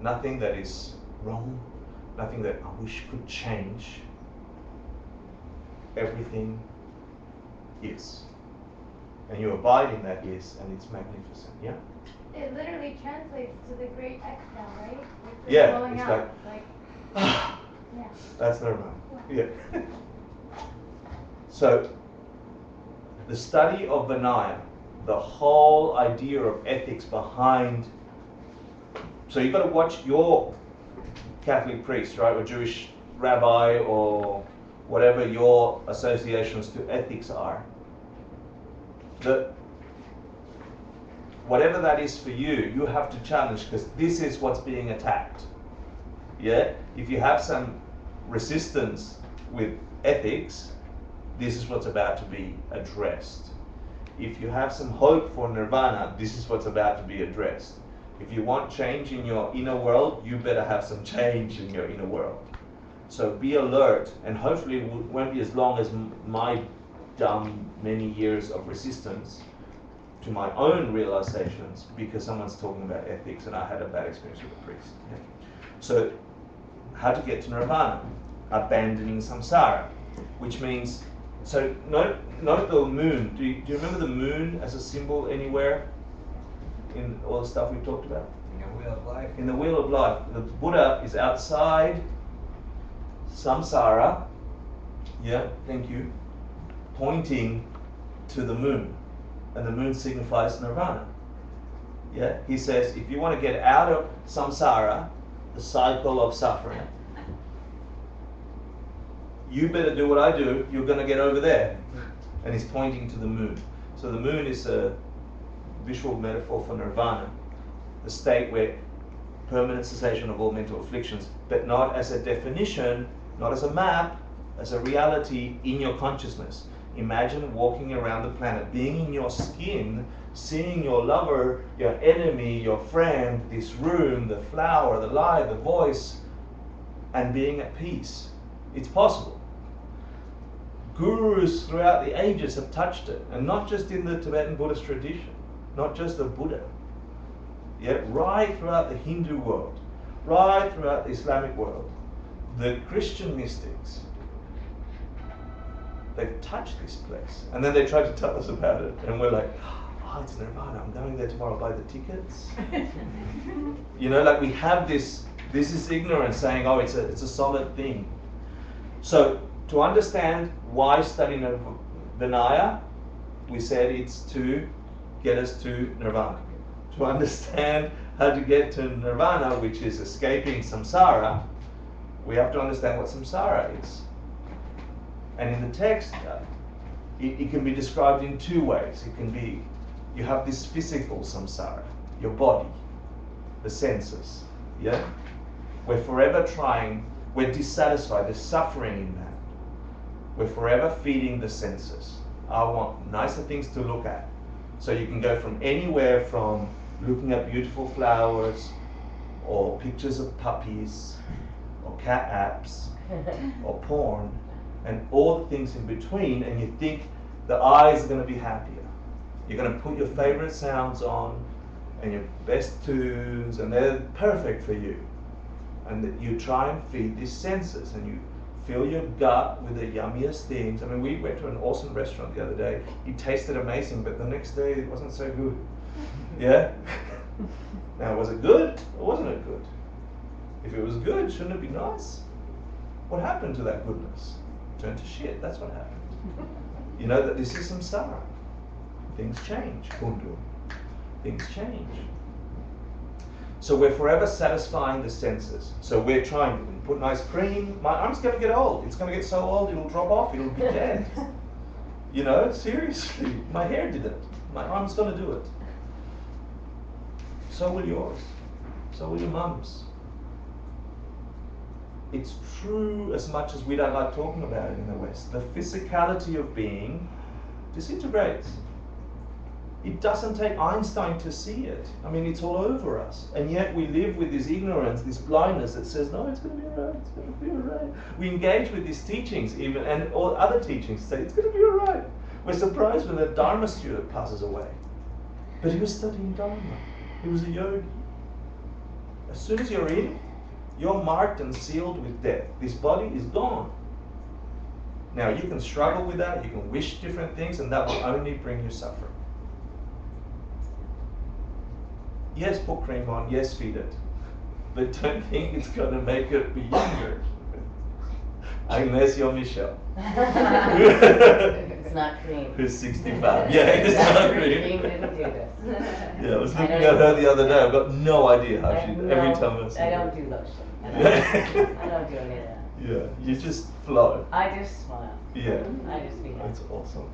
[SPEAKER 1] Nothing that is wrong, nothing that I wish could change. Everything is. And you abide in that is, and it's magnificent. Yeah?
[SPEAKER 4] It literally translates to the great exhale, right? It's
[SPEAKER 1] Yeah,
[SPEAKER 4] blowing
[SPEAKER 1] it's
[SPEAKER 4] out,
[SPEAKER 1] like
[SPEAKER 4] yeah.
[SPEAKER 1] that's Nirvana. Yeah. So, the study of Vinaya, the whole idea of ethics behind. So you've got to watch your Catholic priest, right, or Jewish rabbi, or whatever your associations to ethics are. Whatever that is for you, you have to challenge, because this is what's being attacked. Yeah? If you have some resistance with ethics, this is what's about to be addressed. If you have some hope for Nirvana, this is what's about to be addressed. If you want change in your inner world, you better have some change in your inner world. So be alert, and hopefully it won't be as long as my dumb many years of resistance to my own realizations because someone's talking about ethics and I had a bad experience with a priest. Yeah. So, how to get to Nirvana? Abandoning samsara, which means, so note the moon. Do you remember the moon as a symbol anywhere in all the stuff we've talked about?
[SPEAKER 5] In the wheel of life.
[SPEAKER 1] In the wheel of life. The Buddha is outside samsara, yeah, thank you, pointing to the moon. And the moon signifies Nirvana. Yeah, he says, if you want to get out of samsara, the cycle of suffering, you better do what I do, you're going to get over there. And he's pointing to the moon. So the moon is a visual metaphor for Nirvana, the state where permanent cessation of all mental afflictions, but not as a definition, not as a map, as a reality in your consciousness. Imagine walking around the planet, being in your skin, seeing your lover, your enemy, your friend, this room, the flower, the light, the voice, and being at peace. It's possible. Gurus throughout the ages have touched it, and not just in the Tibetan Buddhist tradition, not just the Buddha. Yet right throughout the Hindu world, right throughout the Islamic world, the Christian mystics, they've touched this place. And then they try to tell us about it. And we're like, oh, it's Nirvana. I'm going there tomorrow. Buy the tickets. You know, like we have this is ignorance saying, oh, it's a solid thing. So to understand why study Vinaya, we said it's to get us to Nirvana. To understand how to get to Nirvana, which is escaping samsara, we have to understand what samsara is. And in the text, it can be described in two ways. It can be, you have this physical samsara, your body, the senses, yeah? We're forever trying, we're dissatisfied, there's suffering in that. We're forever feeding the senses. I want nicer things to look at. So you can go from anywhere from looking at beautiful flowers, or pictures of puppies, or cat apps, or porn, and all the things in between, and you think the eyes are going to be happier. You're going to put your favorite sounds on, and your best tunes, and they're perfect for you. And that you try and feed these senses, and you fill your gut with the yummiest things. I mean, we went to an awesome restaurant the other day. It tasted amazing, but the next day it wasn't so good. Yeah? Now, was it good or wasn't it good? If it was good, shouldn't it be nice? What happened to that goodness? Turned to shit, that's what happened. You know that this is samsara. Things change, kundu. Things change. So we're forever satisfying the senses. So we're trying to put nice cream. My arm's going to get old. It's going to get so old it'll drop off. It'll be dead. You know, seriously. My hair did it. My arm's going to do it. So will yours. So will your mums. It's true as much as we don't like talking about it in the West. The physicality of being disintegrates. It doesn't take Einstein to see it. I mean, it's all over us. And yet we live with this ignorance, this blindness that says, no, it's going to be all right, it's going to be all right. We engage with these teachings even, and all other teachings say, it's going to be all right. We're surprised when a Dharma student passes away. But he was studying Dharma. He was a yogi. As soon as you're in, you're marked and sealed with death. This body is gone. Now, you can struggle with that, you can wish different things, and that will only bring you suffering. Yes, put cream on, yes, feed it. But don't think it's going to make it be younger. Unless you're Michelle.
[SPEAKER 5] It's not cream.
[SPEAKER 1] Who's 65. Yeah, it's not cream.
[SPEAKER 5] Cream didn't do this.
[SPEAKER 1] Yeah, I was looking at her the other day. I've got no idea how she, every time I see
[SPEAKER 5] I
[SPEAKER 1] her.
[SPEAKER 5] don't do lotion. I don't do any of that.
[SPEAKER 1] Yeah, you just flow.
[SPEAKER 5] I just smile.
[SPEAKER 1] Yeah.
[SPEAKER 5] I just be happy.
[SPEAKER 1] That's awesome.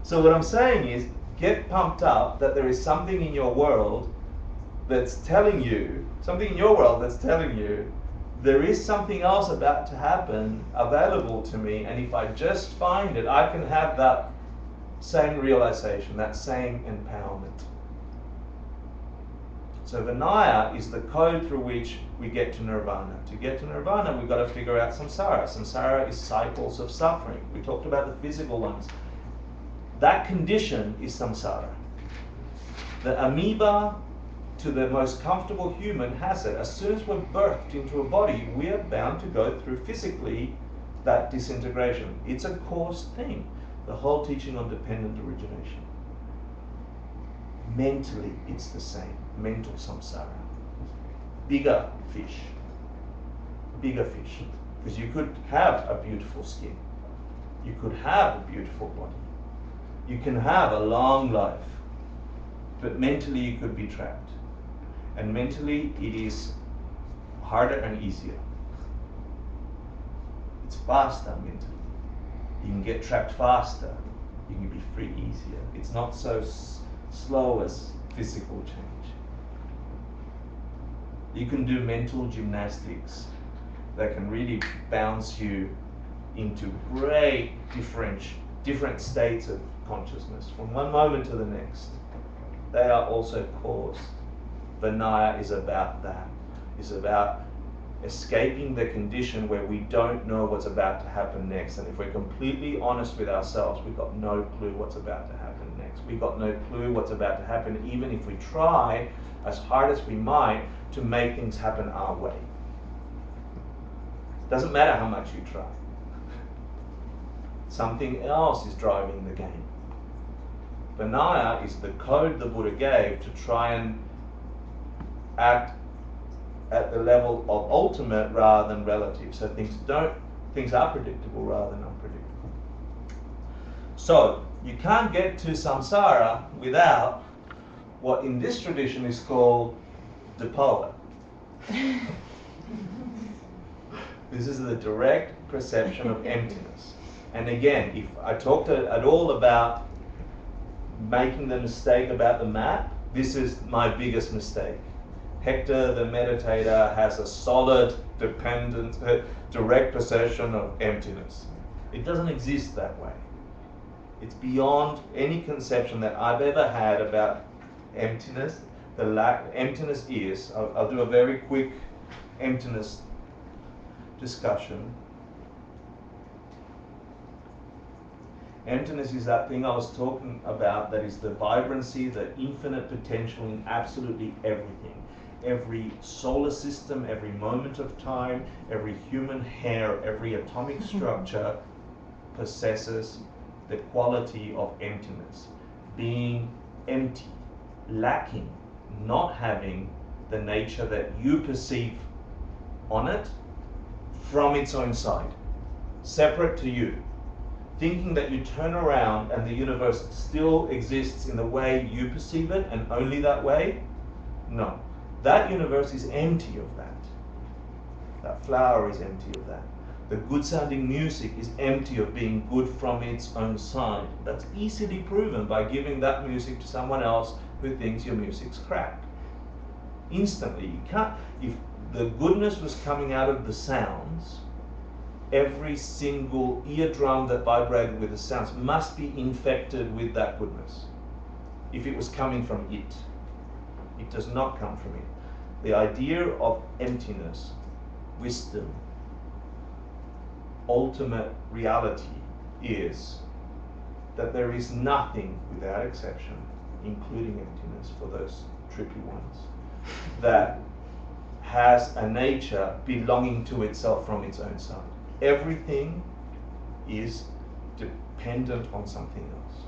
[SPEAKER 1] So what I'm saying is, get pumped up that there is something in your world that's telling you, there is something else about to happen available to me, and if I just find it, I can have that same realization, that same empowerment. So Vinaya is the code through which we get to Nirvana. To get to Nirvana, we've got to figure out samsara. Samsara is cycles of suffering. We talked about the physical ones. That condition is samsara. The amoeba to the most comfortable human has it. As soon as we're birthed into a body, we are bound to go through physically that disintegration. It's a coarse thing. The whole teaching on dependent origination. Mentally, it's the same. Mental samsara. Bigger fish. Because you could have a beautiful skin. You could have a beautiful body. You can have a long life. But mentally, you could be trapped. And mentally, it is harder and easier. It's faster mentally. You can get trapped faster. You can be free easier. It's not so slow as physical change. You can do mental gymnastics that can really bounce you into great different states of consciousness from one moment to the next. They are also cause. Vinaya is about that. It's about escaping the condition where we don't know what's about to happen next. And if we're completely honest with ourselves, we've got no clue what's about to happen next. We've got no clue what's about to happen, even if we try as hard as we might to make things happen our way. Doesn't matter how much you try. Something else is driving the game. Vinaya is the code the Buddha gave to try and act at the level of ultimate rather than relative. So things are predictable rather than unpredictable. So you can't get to samsara without what in this tradition is called the poet. This is the direct perception of emptiness. And again, if I talked at all about making the mistake about the map, this is my biggest mistake. Hector, the meditator, has a solid, dependent, direct perception of emptiness. It doesn't exist that way. It's beyond any conception that I've ever had about emptiness. Emptiness is, I'll do a very quick emptiness discussion. Emptiness is that thing I was talking about that is the vibrancy, the infinite potential in absolutely everything. Every solar system, every moment of time, every human hair, every atomic structure possesses the quality of emptiness. Being empty, lacking, not having the nature that you perceive on it from its own side, separate to you. Thinking that you turn around and the universe still exists in the way you perceive it and only that way? No. That universe is empty of that. That flower is empty of that. The good sounding music is empty of being good from its own side. That's easily proven by giving that music to someone else who thinks your music's crap. instantly. You can't, if the goodness was coming out of the sounds, every single eardrum that vibrated with the sounds must be infected with that goodness. If it was coming from it. It does not come from it. The idea of emptiness, wisdom, ultimate reality is that there is nothing, without exception, including emptiness for those trippy ones, that has a nature belonging to itself from its own side. Everything is dependent on something else.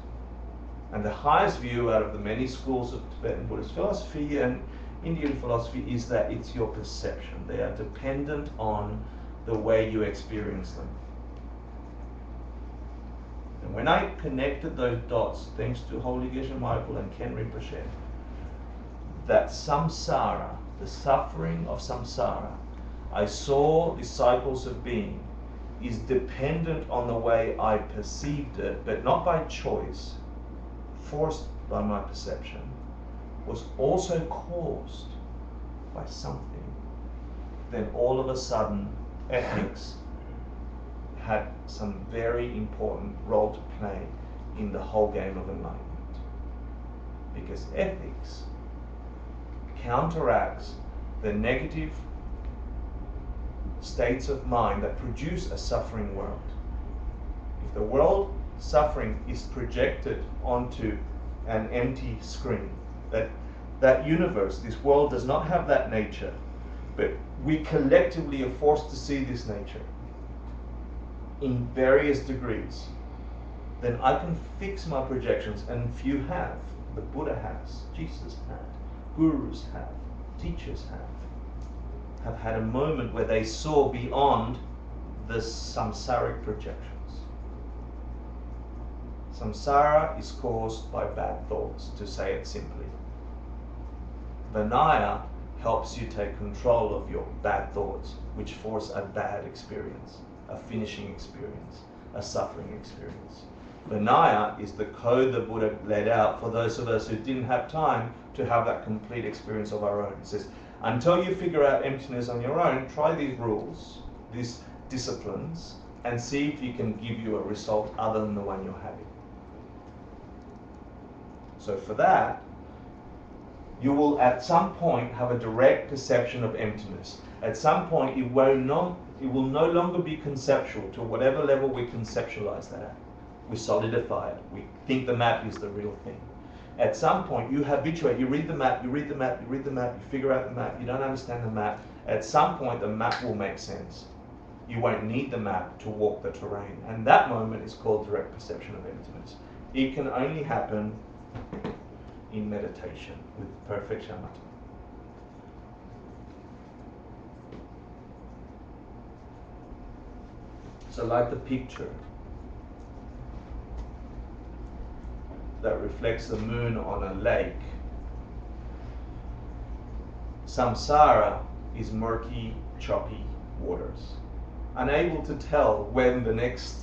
[SPEAKER 1] And the highest view out of the many schools of Tibetan Buddhist philosophy and Indian philosophy is that it's your perception. They are dependent on the way you experience them. And when I connected those dots, thanks to Holy Geshe Michael and Ken Rinpoche, that samsara, the suffering of samsara, I saw the cycles of being, is dependent on the way I perceived it, but not by choice, forced by my perception, was also caused by something. Then all of a sudden, ethics had some very important role to play in the whole game of enlightenment. Because ethics counteracts the negative states of mind that produce a suffering world. If the world suffering is projected onto an empty screen, that universe, this world does not have that nature, but we collectively are forced to see this nature in various degrees, then I can fix my projections, and few have. The Buddha has, Jesus had, gurus have, teachers have had a moment where they saw beyond the samsaric projections. Samsara is caused by bad thoughts, to say it simply. Vinaya helps you take control of your bad thoughts, which force a bad experience, a finishing experience, a suffering experience. Vinaya is the code the Buddha laid out for those of us who didn't have time to have that complete experience of our own. He says, until you figure out emptiness on your own, try these rules, these disciplines, and see if you can give you a result other than the one you're having. So for that, you will at some point have a direct perception of emptiness. At some point, it will no longer be conceptual to whatever level we conceptualize that at. We solidify it. We think the map is the real thing. At some point, you habituate. You read the map, you read the map, you read the map, you figure out the map. You don't understand the map. At some point, the map will make sense. You won't need the map to walk the terrain. And that moment is called direct perception of emptiness. It can only happen in meditation with perfect shamatha. So like the picture that reflects the moon on a lake, samsara is murky, choppy waters, unable to tell when the next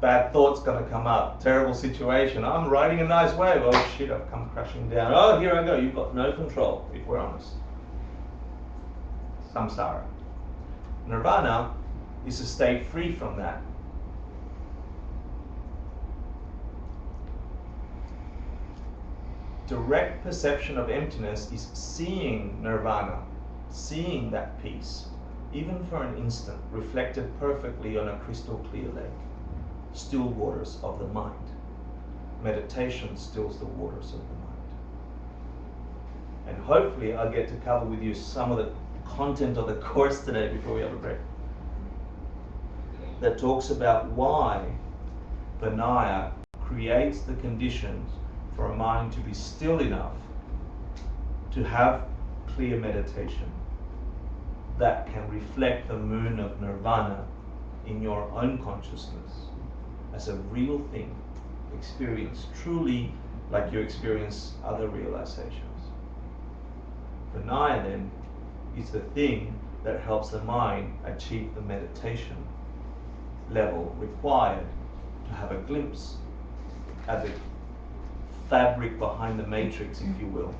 [SPEAKER 1] bad thought's going to come up. Terrible situation. I'm riding a nice wave. Oh shit, I've come crashing down. Oh, here I go. You've got no control, if we're honest. Samsara. Nirvana is a state free from that. Direct perception of emptiness is seeing nirvana, seeing that peace, even for an instant, reflected perfectly on a crystal clear lake. Still waters of the mind. Meditation stills the waters of the mind. And hopefully I'll get to cover with you some of the content of the course today before we have a break, that talks about why Vinaya creates the conditions for a mind to be still enough to have clear meditation that can reflect the moon of nirvana in your own consciousness as a real thing, experienced truly like you experience other realizations. Vinaya then is the thing that helps the mind achieve the meditation level required to have a glimpse at the fabric behind the matrix, if you will.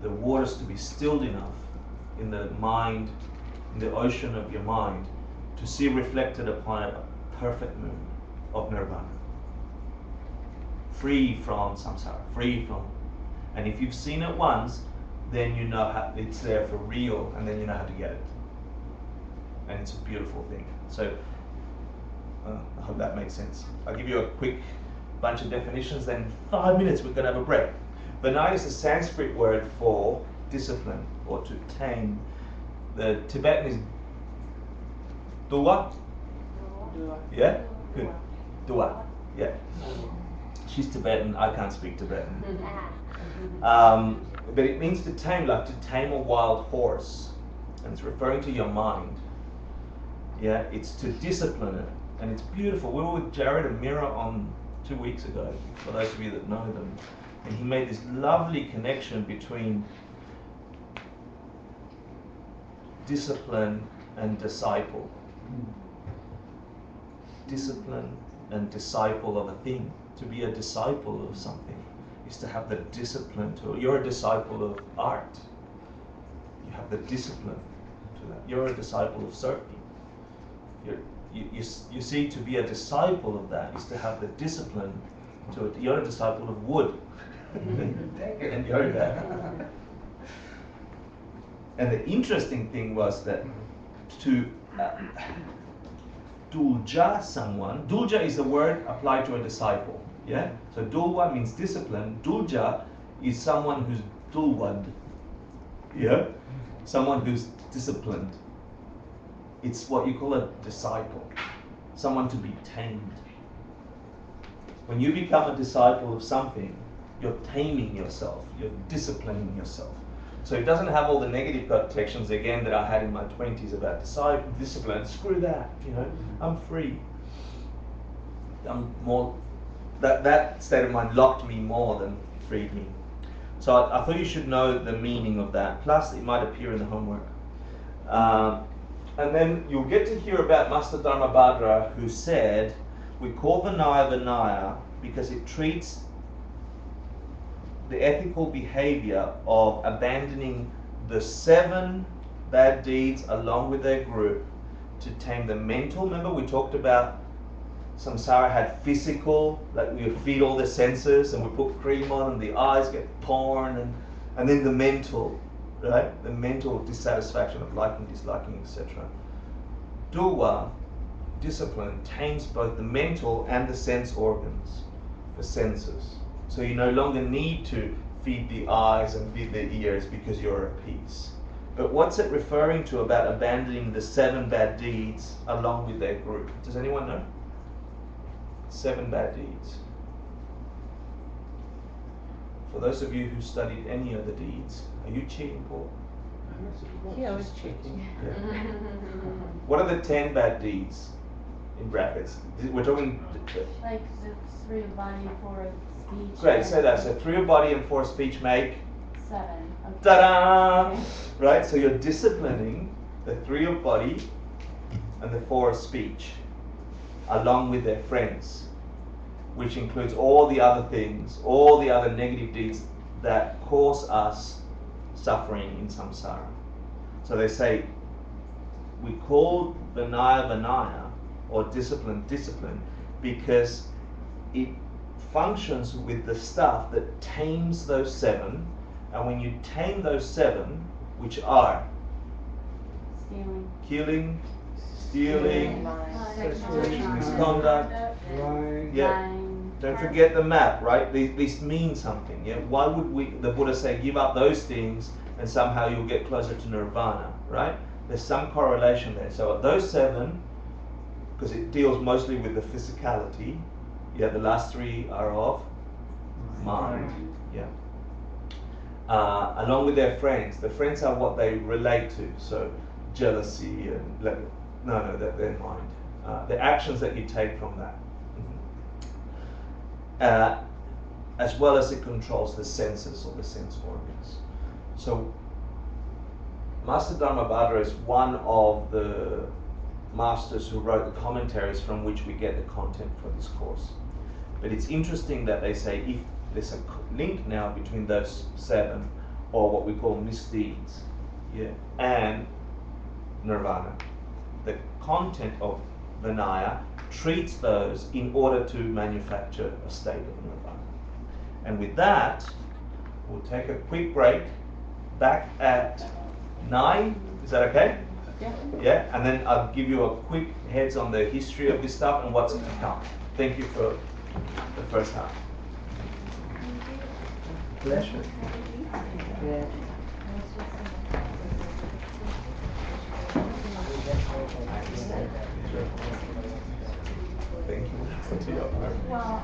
[SPEAKER 1] the waters to be stilled enough in the mind, in the ocean of your mind, to see reflected upon it a perfect moon of Nirvana. Free from samsara, free from. And if you've seen it once, then you know how it's there for real, and then you know how to get it. And it's a beautiful thing. So, I hope that makes sense. I'll give you a quick bunch of definitions, then in 5 minutes we're going to have a break. Vinaya is a Sanskrit word for discipline, or to tame. The Tibetan is Dua. Yeah? Good. Dua. Yeah. She's Tibetan, I can't speak Tibetan. But it means to tame, like to tame a wild horse. And it's referring to your mind. Yeah, it's to discipline it. And it's beautiful. We were with Jared and Mira on 2 weeks ago, for those of you that know them. And he made this lovely connection between discipline and disciple. Discipline and disciple of a thing. To be a disciple of something is to have the discipline to. You're a disciple of art. You have the discipline to that. You're a disciple of surfing. You see, to be a disciple of that is to have the discipline to it. You're a disciple of wood and yoga. And the interesting thing was that to dulja someone, dulja is a word applied to a disciple. Yeah? So dulwa means discipline. Dulja is someone who's dulwad. Yeah? Someone who's disciplined. It's what you call a disciple. Someone to be tamed. When you become a disciple of something, you're taming yourself. You're disciplining yourself. So it doesn't have all the negative connotations again that I had in my 20s about discipline. Screw that, you know. I'm free. I'm more. That state of mind locked me more than freed me. So I thought you should know the meaning of that. Plus, it might appear in the homework. And then you'll get to hear about Master Dharmabhadra, who said, we call Vinaya Vinaya because it treats the ethical behavior of abandoning the 7 bad deeds along with their group to tame the mental. Remember we talked about samsara had physical, like we feed all the senses and we put cream on and the eyes get porn, and then the mental, right? The mental dissatisfaction of liking, disliking, etc. Duwa, discipline, tames both the mental and the sense organs, the senses. So you no longer need to feed the eyes and feed the ears because you're at peace. But what's it referring to about abandoning the 7 bad deeds along with their group? Does anyone know? 7 bad deeds. For those of you who studied any of the deeds, are you cheating, Paul?
[SPEAKER 5] Yeah, I was cheating.
[SPEAKER 1] Yeah. What are the 10 bad deeds in brackets? We're talking.
[SPEAKER 4] Like the 3 of body, 4 of speech.
[SPEAKER 1] Great, say that. So 3 of body and 4 of speech make
[SPEAKER 4] 7. Okay.
[SPEAKER 1] ta-da!
[SPEAKER 4] Okay.
[SPEAKER 1] Right? So you're disciplining the 3 of body and the 4 of speech along with their friends, which includes all the other things, all the other negative deeds that cause us suffering in samsara. So they say, we call Vinaya Vinaya, or discipline, discipline, because it functions with the stuff that tames those 7, and when you tame those 7, which are
[SPEAKER 4] Stealing.
[SPEAKER 1] killing, stealing, sexual misconduct,
[SPEAKER 2] Lying.
[SPEAKER 1] yeah.
[SPEAKER 4] Lying.
[SPEAKER 1] Don't forget the map, right? These mean something. Yeah. Why would the Buddha say give up those things and somehow you'll get closer to nirvana, right? There's some correlation there. So those 7, because it deals mostly with the physicality. Yeah, the last 3 are of mind. Yeah. Along with their friends. The friends are what they relate to. So jealousy and they're mind. The actions that you take from that. As well as it controls the senses or the sense organs. So Master Dharmabhadra is one of the masters who wrote the commentaries from which we get the content for this course. But it's interesting that they say if there's a link now between those 7, or what we call misdeeds, yeah, and nirvana. The content of Vinaya treats those in order to manufacture a state of nirvana. And with that, we'll take a quick break. Back at 9. Is that okay?
[SPEAKER 5] Yeah.
[SPEAKER 1] Yeah, and then I'll give you a quick heads on the history of this stuff and what's to come. Thank you for the first half.
[SPEAKER 5] Pleasure. Yeah.
[SPEAKER 1] Thank you.
[SPEAKER 4] Wow.